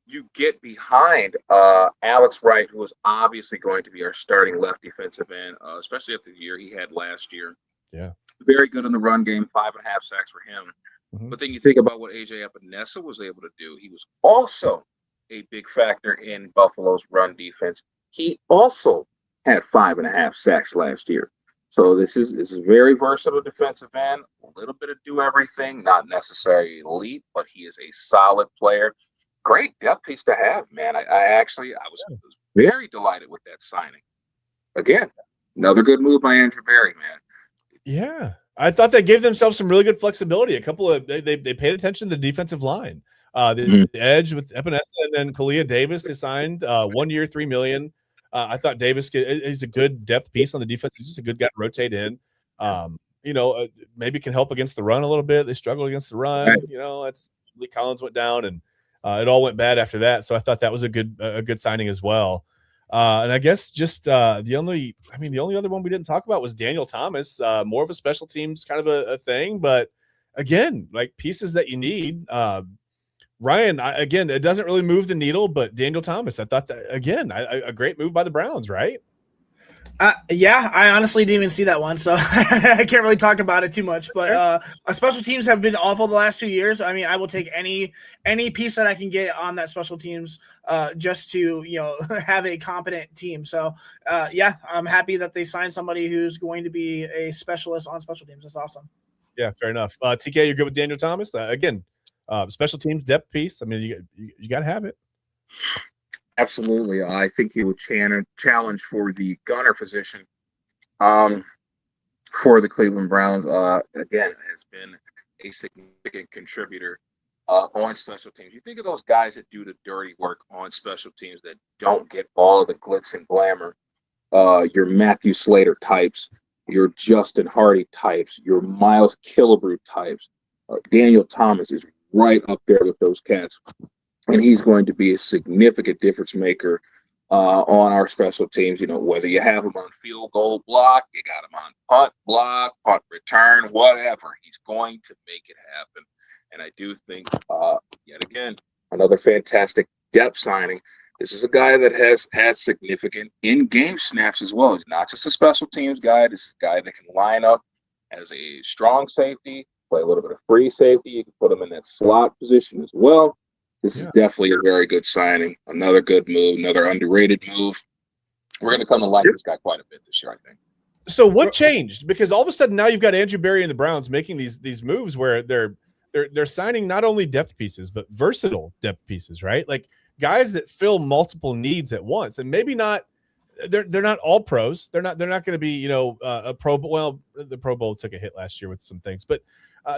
you get behind Alex Wright, who is obviously going to be our starting left defensive end, especially after the year he had last year. Yeah. Very good in the run game, 5.5 sacks for him. Mm-hmm. But then you think about what AJ Epinesa was able to do. He was also a big factor in Buffalo's run defense. He also had 5.5 sacks last year. So this is very versatile defensive end, a little bit of do everything, not necessarily elite, but he is a solid player. Great depth piece to have, man. I was very delighted with that signing. Again, another good move by Andrew Berry, man. Yeah, I thought they gave themselves some really good flexibility. A couple of they paid attention to the defensive line, the edge with Epinesa and then Kalia Davis. They signed 1 year, $3 million. I thought Davis is a good depth piece on the defense. He's just a good guy to rotate in. Maybe can help against the run a little bit. They struggled against the run. Right. That's Lee Collins went down and. It all went bad after that, so I thought that was a good signing as well. And I guess just the only other one we didn't talk about was Daniel Thomas, more of a special teams kind of a thing, but again, like pieces that you need. Ryan, again, it doesn't really move the needle, but Daniel Thomas, I thought that again, a great move by the Browns, right? Yeah, I honestly didn't even see that one, so I can't really talk about it too much. But our special teams have been awful the last 2 years. I mean, I will take any piece that I can get on that special teams just to have a competent team. So yeah, I'm happy that they signed somebody who's going to be a specialist on special teams. That's awesome. Yeah, fair enough. TK, you're good with Daniel Thomas? Again, special teams depth piece. I mean, you got to have it. Absolutely. I think he would challenge for the gunner position for the Cleveland Browns. Again, has been a significant contributor on special teams. You think of those guys that do the dirty work on special teams that don't get all of the glitz and glamour. Your Matthew Slater types, your Justin Hardy types, your Miles Killebrew types. Daniel Thomas is right up there with those cats. And he's going to be a significant difference maker on our special teams. Whether you have him on field goal block, you got him on punt block, punt return, whatever. He's going to make it happen. And I do think, yet again, another fantastic depth signing. This is a guy that has had significant in-game snaps as well. He's not just a special teams guy. This is a guy that can line up as a strong safety, play a little bit of free safety. You can put him in that slot position as well. This is definitely a very good signing. Another good move, another underrated move. We're going to come to like this guy quite a bit this year, I think. So what changed? Because all of a sudden now you've got Andrew Berry and the Browns making these moves where they're signing not only depth pieces but versatile depth pieces, right? Like guys that fill multiple needs at once, and maybe not. They're not all pros. They're not going to be a Pro Bowl. Well, the Pro Bowl took a hit last year with some things, but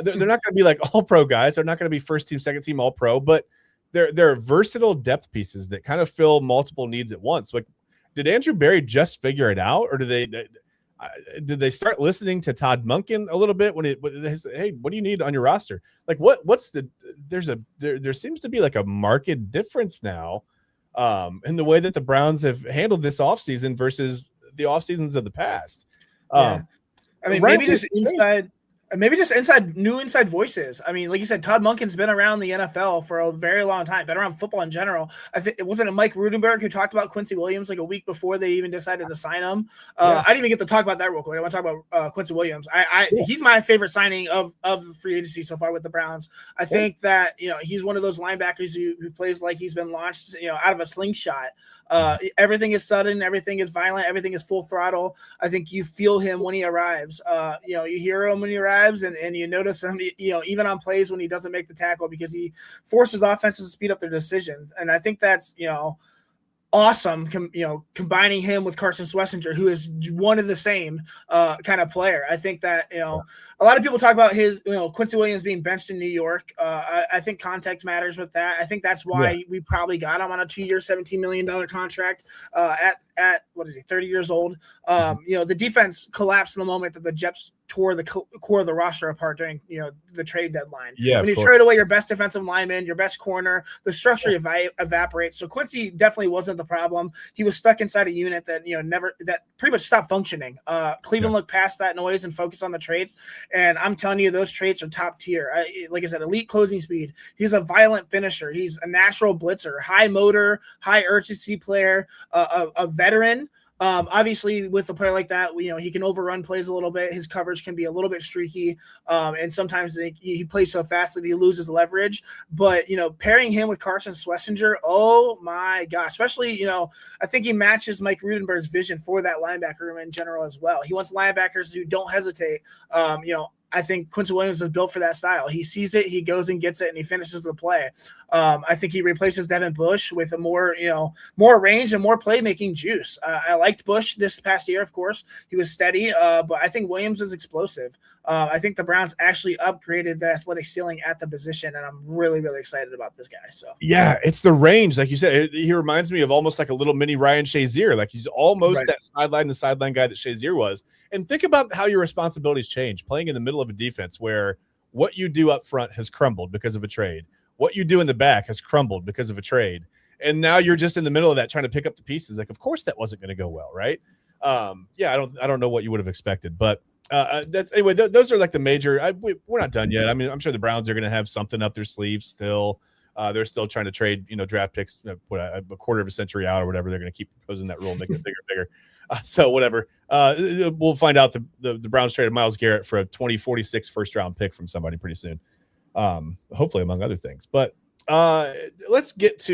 they're not going to be like all pro guys. They're not going to be first team, second team, all pro, but they're versatile depth pieces that kind of fill multiple needs at once. Like, did Andrew Berry just figure it out, or did they start listening to Todd Monken a little bit when they said, hey, what do you need on your roster? Like, there seems to be like a marked difference now in the way that the Browns have handled this offseason versus the off seasons of the past. I mean, maybe just new inside voices. I mean, like you said, Todd Monken's been around the NFL for a very long time, been around football in general. I think it wasn't Mike Rudenberg who talked about Quincy Williams like a week before they even decided to sign him. I didn't even get to talk about that real quick. I want to talk about Quincy Williams. He's my favorite signing of the free agency so far with the Browns. I think that he's one of those linebackers who plays like he's been launched out of a slingshot. Everything is sudden, everything is violent, everything is full throttle. I think you feel him when he arrives. You hear him when he arrives, and you notice him, even on plays when he doesn't make the tackle because he forces offenses to speed up their decisions. And I think that's awesome, combining him with Carson Schlesinger, who is one of the same kind of player. I think that a lot of people talk about his Quincy Williams being benched in New York. I think context matters with that. I think that's why we probably got him on a 2-year $17 million contract at what is he, 30 years old. The defense collapsed in the moment that the Jets tore the core of the roster apart during the trade deadline. When you trade away your best defensive lineman, your best corner, the structure evaporates. So Quincy definitely wasn't the problem. He was stuck inside a unit that that pretty much stopped functioning. Cleveland looked past that noise and focused on the traits, and I'm telling you, those traits are top tier. Like I said, elite closing speed. He's a violent finisher. He's a natural blitzer, high motor, high urgency player, a veteran. Obviously, with a player like that, he can overrun plays a little bit. His coverage can be a little bit streaky, and sometimes he plays so fast that he loses leverage. But pairing him with Carson Schlesinger, oh my gosh! Especially, I think he matches Mike Rudenberg's vision for that linebacker room in general as well. He wants linebackers who don't hesitate. I think Quincy Williams is built for that style. He sees it, he goes and gets it, and he finishes the play. I think he replaces Devin Bush with a more range and more playmaking juice. I liked Bush this past year, of course. He was steady, but I think Williams is explosive. I think the Browns actually upgraded the athletic ceiling at the position, and I'm really, really excited about this guy. So yeah, it's the range. Like you said, he reminds me of almost like a little mini Ryan Shazier. Like he's almost that sideline guy that Shazier was. And think about how your responsibilities change playing in the middle of a defense where what you do up front has crumbled because of a trade. What you do in the back has crumbled because of a trade. and now you're just in the middle of that trying to pick up the pieces. Like, of course that wasn't going to go well, right? Yeah, I don't know what you would have expected, but that's anyway. Those are like the major. We're not done yet. I mean, I'm sure the Browns are going to have something up their sleeve still. They're still trying to trade, draft picks, a quarter of a century out or whatever. They're going to keep proposing that rule, making it bigger and bigger. So whatever. We'll find out the Browns traded Myles Garrett for a 2046 first round pick from somebody pretty soon. Hopefully, among other things. But let's just,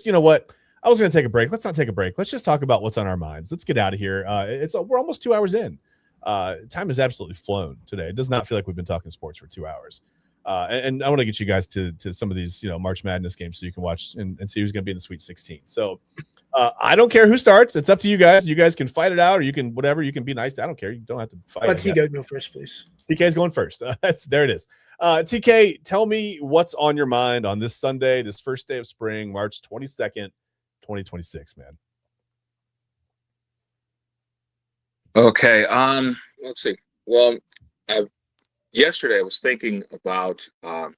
you know what? I was going to take a break. Let's not take a break. Let's just talk about what's on our minds. Let's get out of here. We're almost 2 hours in. Time has absolutely flown today. It does not feel like we've been talking sports for 2 hours. And I want to get you guys to some of these, March Madness games so you can watch and see who's going to be in the Sweet 16. So I don't care who starts. It's up to you guys. You guys can fight it out, or you can whatever. You can be nice. I don't care. You don't have to fight. Let TK go first, please. TK's going first. There it is. TK, tell me what's on your mind on this Sunday, this first day of spring, March 22nd, 2026, man. Okay. Let's see. Well, yesterday I was thinking about our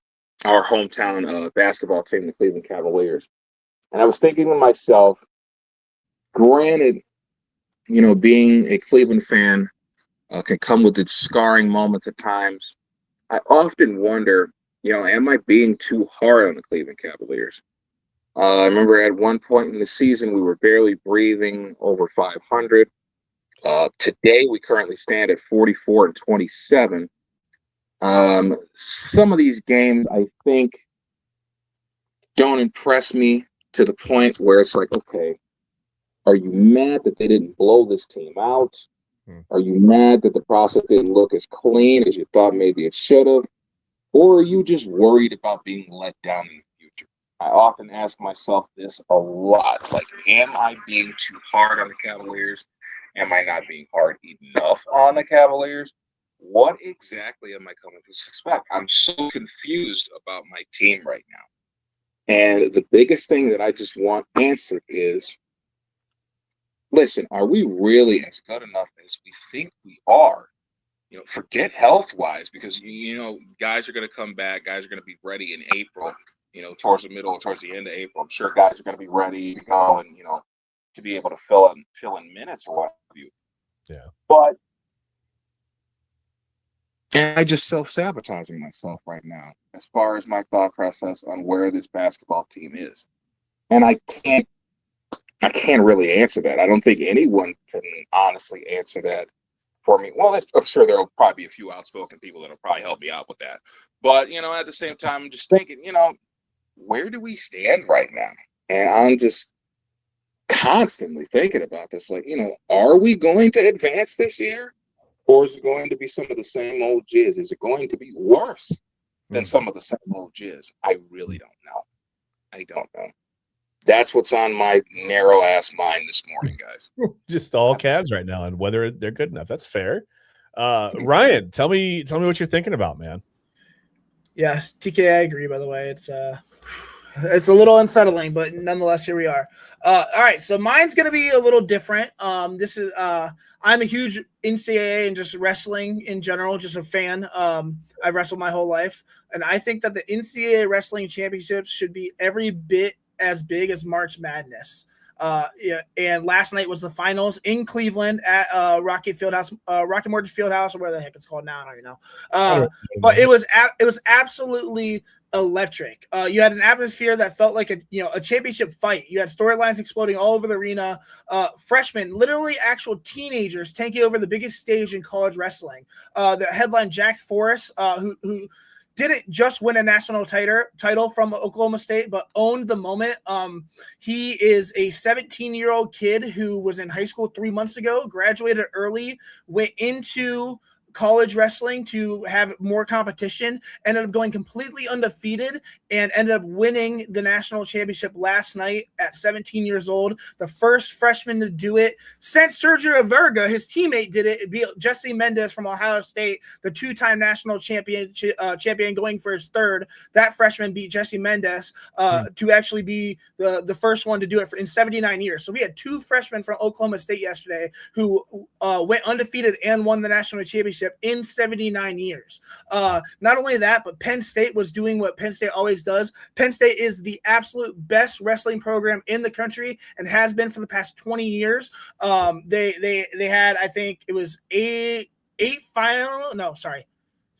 hometown basketball team, the Cleveland Cavaliers, and I was thinking to myself, granted, being a Cleveland fan can come with its scarring moments at times. I often wonder, am I being too hard on the Cleveland Cavaliers? I remember at one point in the season, we were barely breathing over 500. Today, we currently stand at 44-27. Some of these games, I think, don't impress me to the point where it's like, okay, are you mad that they didn't blow this team out? Are you mad that the process didn't look as clean as you thought maybe it should have? Or are you just worried about being let down in the future? I often ask myself this a lot. Like, am I being too hard on the Cavaliers? Am I not being hard enough on the Cavaliers? What exactly am I coming to suspect? I'm so confused about my team right now. And the biggest thing that I just want answered is, listen, are we really as good enough as we think we are? Forget health-wise, because, guys are going to come back. Guys are going to be ready in April, towards the middle or towards the end of April. I'm sure guys are going to be ready to go and, to be able to fill in minutes or what have you. Yeah. But am I just self-sabotaging myself right now as far as my thought process on where this basketball team is? And I can't really answer that. I don't think anyone can honestly answer that for me. Well, I'm sure there will probably be a few outspoken people that will probably help me out with that. But, at the same time, I'm just thinking, where do we stand right now? And I'm just constantly thinking about this. Like, are we going to advance this year? Or is it going to be some of the same old jizz? Is it going to be worse than some of the same old jizz? I really don't know. I don't know. That's what's on my narrow ass mind this morning, guys. Just all Cavs right now, and whether they're good enough. That's fair. Ryan, tell me what you're thinking about, man. Yeah, TK, I agree. By the way, it's a little unsettling, but nonetheless, here we are. All right, so mine's gonna be a little different. This is I'm a huge NCAA and just wrestling in general, just a fan. I've wrestled my whole life, and I think that the NCAA wrestling championships should be every bit as big as March Madness. And last night was the finals in Cleveland at Rocky Mortgage Fieldhouse, or whatever the heck it's called now. I don't even know. But it was absolutely electric. You had an atmosphere that felt like a championship fight. You had storylines exploding all over the arena. Freshmen, literally actual teenagers, taking over the biggest stage in college wrestling. The headline Jax Forrest, who didn't just win a national title from Oklahoma State, but owned the moment. He is a 17-year-old kid who was in high school 3 months ago, graduated early, went into college wrestling to have more competition, ended up going completely undefeated, and ended up winning the national championship last night at 17 years old. The first freshman to do it since Sergio Verga, his teammate, did it. It beat Jesse Mendez from Ohio State, the two-time national champion going for his third. That freshman beat Jesse Mendez to actually be the first one to do it in 79 years. So we had two freshmen from Oklahoma State yesterday who went undefeated and won the national championship championship in 79 years. Not only that, but Penn State was doing what Penn State always does. Penn State is the absolute best wrestling program in the country and has been for the past 20 years. They had, I think it was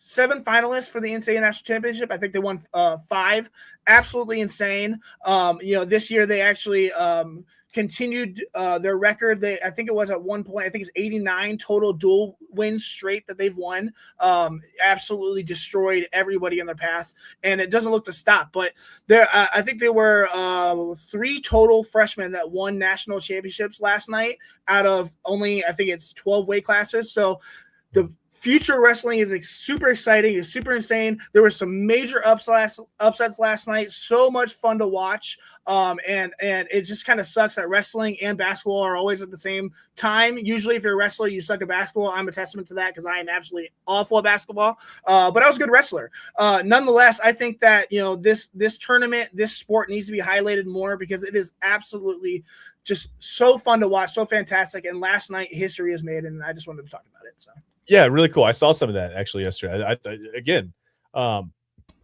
seven finalists for the NCAA National Championship. I think they won 5. Absolutely insane. This year they actually continued their record. I think it was at one point, I think it's 89 total dual wins straight that they've won. Absolutely destroyed everybody in their path, and it doesn't look to stop. But I think there were 3 total freshmen that won national championships last night out of only, I think it's 12 weight classes. So the future wrestling is super exciting. It's super insane. There were some major upsets last night. So much fun to watch. And it just kind of sucks that wrestling and basketball are always at the same time. Usually, if you're a wrestler, you suck at basketball. I'm a testament to that because I am absolutely awful at basketball. But I was a good wrestler. Nonetheless, I think that this tournament, this sport needs to be highlighted more because it is absolutely just so fun to watch, so fantastic. And last night, history was made, and I just wanted to talk about it. So. Yeah, really cool. I saw some of that actually yesterday.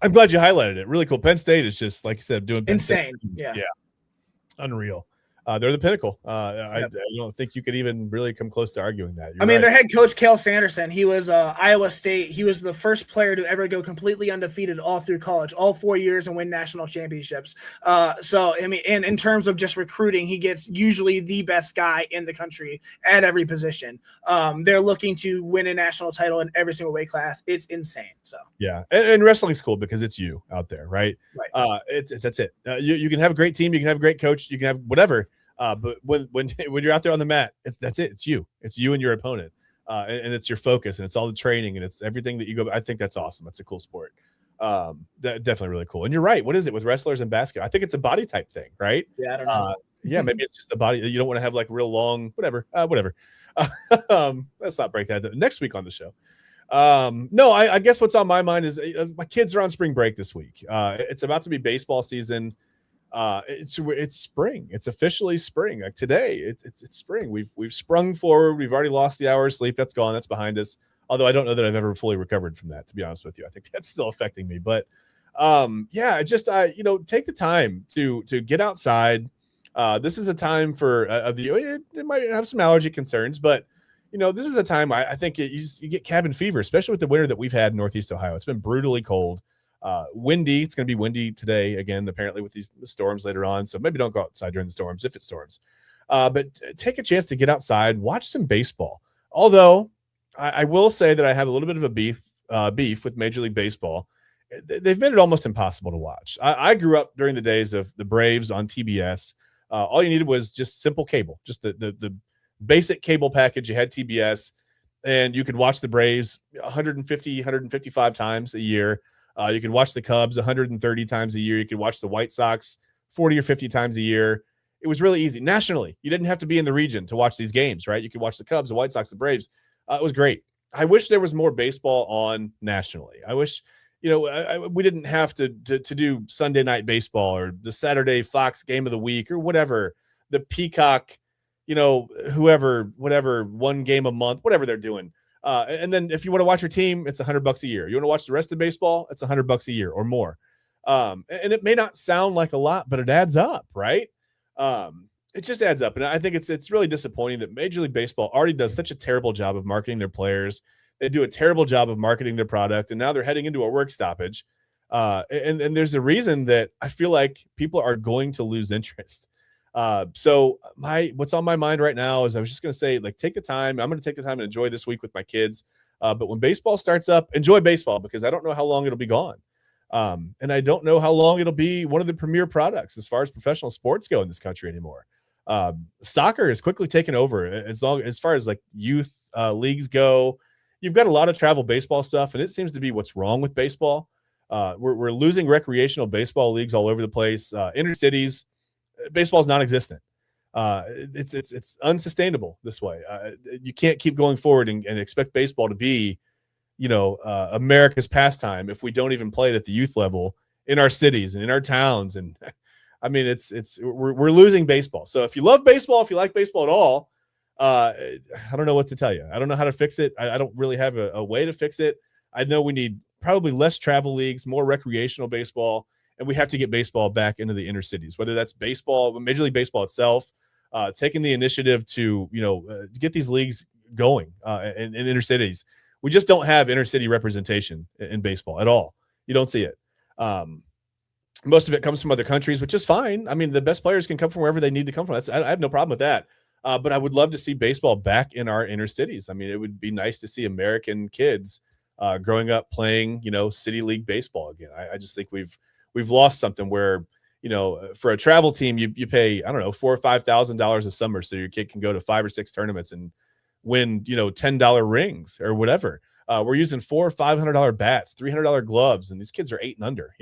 I'm glad you highlighted it. Really cool. Penn State is just, like you said, doing insane. Yeah, unreal. They're the pinnacle. I don't think you could even really come close to arguing that. You're right. Their head coach, Cale Sanderson, he was Iowa State. He was the first player to ever go completely undefeated all through college, all 4 years, and win national championships. And in terms of just recruiting, he gets usually the best guy in the country at every position. They're looking to win a national title in every single weight class. It's insane. So yeah, and wrestling's cool because it's you out there, right? Right. That's it. You can have a great team, you can have a great coach, you can have whatever. But when you're out there on the mat, that's it. It's you and your opponent, and it's your focus, and it's all the training, and it's everything that you go. I think that's awesome. That's a cool sport. Definitely really cool. And you're right. What is it with wrestlers and basketball? I think it's a body type thing, right? Yeah, I don't know. Yeah, maybe it's just a body. You don't want to have like real long, whatever. Let's not break that next week on the show. No, I guess what's on my mind is my kids are on spring break this week. It's about to be baseball season. It's spring. It's officially spring. Like today, it's spring. We've sprung forward. We've already lost the hour of sleep. That's gone. That's behind us. Although I don't know that I've ever fully recovered from that, to be honest with you. I think that's still affecting me. But take the time to get outside. This is a time for it might have some allergy concerns, but this is a time I think you get cabin fever, especially with the winter that we've had in Northeast Ohio. It's been brutally cold. Windy. It's going to be windy today again, apparently with these storms later on. So maybe don't go outside during the storms if it storms. But take a chance to get outside, watch some baseball. Although I will say that I have a little bit of a beef with Major League Baseball. They've made it almost impossible to watch. I grew up during the days of the Braves on TBS. All you needed was just simple cable, just the basic cable package. You had TBS, and you could watch the Braves 150, 155 times a year. You could watch the Cubs 130 times a year. You could watch the White Sox 40 or 50 times a year. It was really easy. Nationally, you didn't have to be in the region to watch these games, right? You could watch the Cubs, the White Sox, the Braves. It was great. I wish there was more baseball on nationally. I wish, we didn't have to do Sunday night baseball or the Saturday Fox game of the week or whatever, the Peacock, whoever, whatever, one game a month, whatever they're doing. And then if you want to watch your team, it's $100 a year. You want to watch the rest of baseball, it's $100 a year or more. And it may not sound like a lot, but it adds up, right? It just adds up. And I think it's really disappointing that Major League Baseball already does such a terrible job of marketing their players. They do a terrible job of marketing their product, and now they're heading into a work stoppage. And there's a reason that I feel like people are going to lose interest. So what's on my mind right now is I was just going to say, take the time. I'm going to take the time and enjoy this week with my kids. But when baseball starts up, enjoy baseball because I don't know how long it'll be gone. And I don't know how long it'll be one of the premier products as far as professional sports go in this country anymore. Soccer is quickly taken over as far as youth leagues go. You've got a lot of travel baseball stuff, and it seems to be what's wrong with baseball. We're losing recreational baseball leagues all over the place. Inner cities, baseball is non-existent. It's unsustainable this way. You can't keep going forward and expect baseball to be, America's pastime if we don't even play it at the youth level in our cities and in our towns. And I mean, we're losing baseball. So if you love baseball, if you like baseball at all, I don't know what to tell you. I don't know how to fix it. I don't really have a way to fix it. I know we need probably less travel leagues, more recreational baseball, and we have to get baseball back into the inner cities, whether that's baseball, Major League Baseball itself, taking the initiative to, get these leagues going in inner cities. We just don't have inner city representation in baseball at all. You don't see it. Most of it comes from other countries, which is fine. I mean, the best players can come from wherever they need to come from. I have no problem with that. But I would love to see baseball back in our inner cities. I mean, it would be nice to see American kids growing up playing, city league baseball again. I just think we've lost something where, for a travel team, you pay, I don't know, $4,000 or $5,000 a summer so your kid can go to 5 or 6 tournaments and win, $10 rings or whatever. We're using $400 or $500 bats, $300 gloves, and these kids are 8 and under.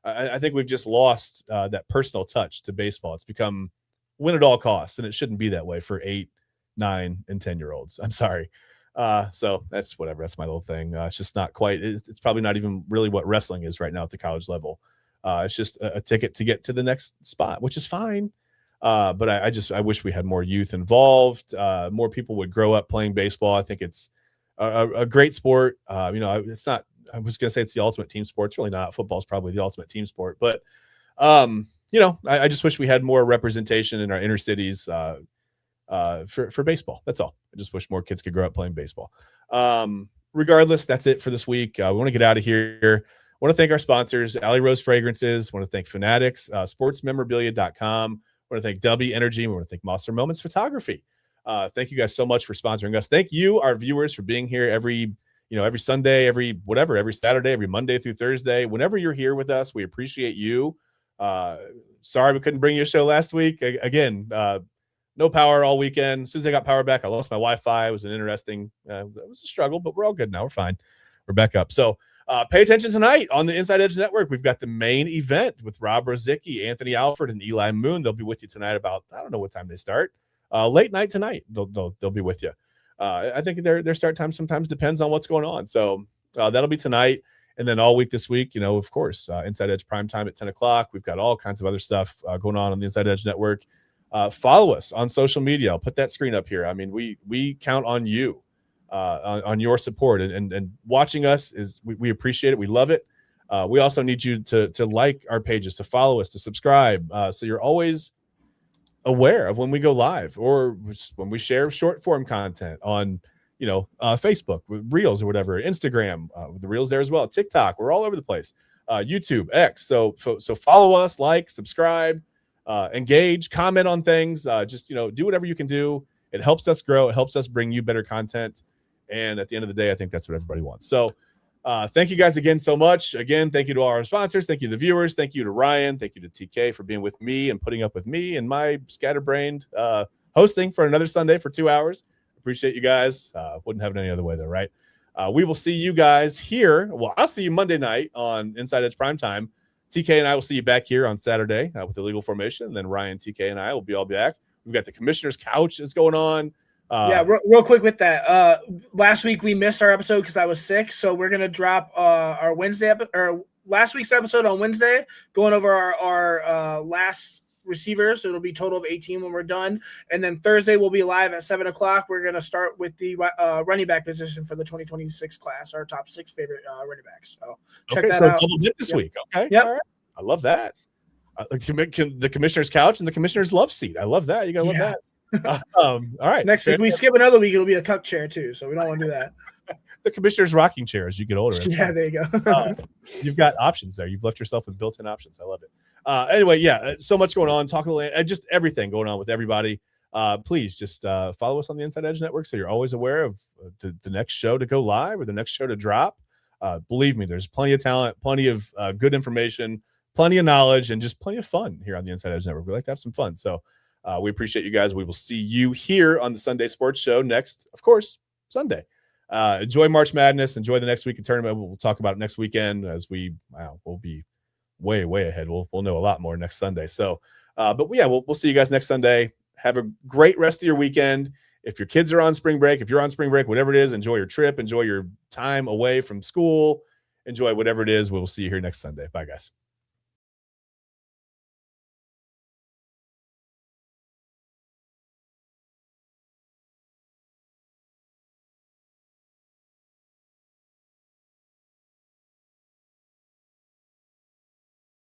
I think we've just lost that personal touch to baseball. It's become win at all costs, and it shouldn't be that way for 8, 9, and 10-year-olds. I'm sorry. So that's whatever. That's my little thing. It's just not quite. It's probably not even really what wrestling is right now at the college level. It's just a ticket to get to the next spot, which is fine. But I wish we had more youth involved. More people would grow up playing baseball. I think it's a great sport. It's not. I was going to say it's the ultimate team sport. It's really not. Football is probably the ultimate team sport. But I just wish we had more representation in our inner cities for baseball. That's all. I just wish more kids could grow up playing baseball. Regardless, that's it for this week. We want to get out of here. I want to thank our sponsors, Alley Rose Fragrances. I want to thank Fanatics, sportsmemorabilia.com. I want to thank Dubby Energy. We want to thank Monster Moments Photography. Thank you guys so much for sponsoring us. Thank you, our viewers, for being here every Sunday, every Saturday, every Monday through Thursday. Whenever you're here with us, we appreciate you. Sorry we couldn't bring you a show last week. Again, no power all weekend. As soon as I got power back, I lost my Wi-Fi. It was it was a struggle, but we're all good now. We're fine. We're back up. So pay attention tonight on the Inside Edge Network. We've got the main event with Rob Rozicki, Anthony Alford, and Eli Moon. They'll be with you tonight about, I don't know what time they start. Late night tonight. They'll be with you. I think their start time sometimes depends on what's going on. So that'll be tonight. And then all week this week, of course, Inside Edge prime time at 10 o'clock. We've got all kinds of other stuff going on the Inside Edge Network. Follow us on social media. I'll put that screen up here. I mean, we count on you, on your support and watching us. We appreciate it. We love it. We also need you to like our pages, to follow us, to subscribe, so you're always aware of when we go live or when we share short form content on Facebook with Reels or whatever, Instagram with the Reels there as well, TikTok. We're all over the place. YouTube, X. So follow us, like, subscribe, engage, comment on things. Just do whatever you can do. It helps us grow. It helps us bring you better content. And at the end of the day, I think that's what everybody wants. So thank you guys again so much. Again, thank you to all our sponsors. Thank you to the viewers. Thank you to Ryan. Thank you to TK for being with me and putting up with me and my scatterbrained hosting for another Sunday for 2 hours. Appreciate you guys. Wouldn't have it any other way though, right? We will see you guys here. Well, I'll see you Monday night on Inside Edge Primetime. TK and I will see you back here on Saturday with the Legal Formation. And then Ryan, TK, and I will be all back. We've got the Commissioner's Couch is going on. Real quick with that. Last week we missed our episode because I was sick, so we're gonna drop our Wednesday or last week's episode on Wednesday, going over our last receivers. So it'll be total of 18 when we're done, and then Thursday we'll be live at 7 o'clock. We're gonna start with the running back position for the 2026 class, our top 6 favorite running backs. So check that out. Double dip this week. Okay. Yep. All right. I love that. The Commissioner's Couch and the Commissioner's Love Seat. I love that. You gotta love that. All right. Next, if we skip another week, it'll be a cup chair too. So we don't want to do that. The Commissioner's rocking chair as you get older. Yeah, there you go. You've got options there. You've left yourself with built-in options. I love it. Anyway, so much going on. Talking land, just everything going on with everybody. Please just follow us on the Inside Edge Network so you're always aware of the next show to go live or the next show to drop. Believe me, there's plenty of talent, plenty of good information, plenty of knowledge, and just plenty of fun here on the Inside Edge Network. We like to have some fun. So we appreciate you guys. We will see you here on the Sunday Sports Show next, of course, Sunday. Enjoy March Madness. Enjoy the next week of tournament. We'll talk about it next weekend as we'll be way ahead. We'll know a lot more next Sunday. So, but yeah, we'll see you guys next Sunday. Have a great rest of your weekend. If your kids are on spring break, if you're on spring break, whatever it is, enjoy your trip, enjoy your time away from school, enjoy whatever it is. We'll see you here next Sunday. Bye, guys.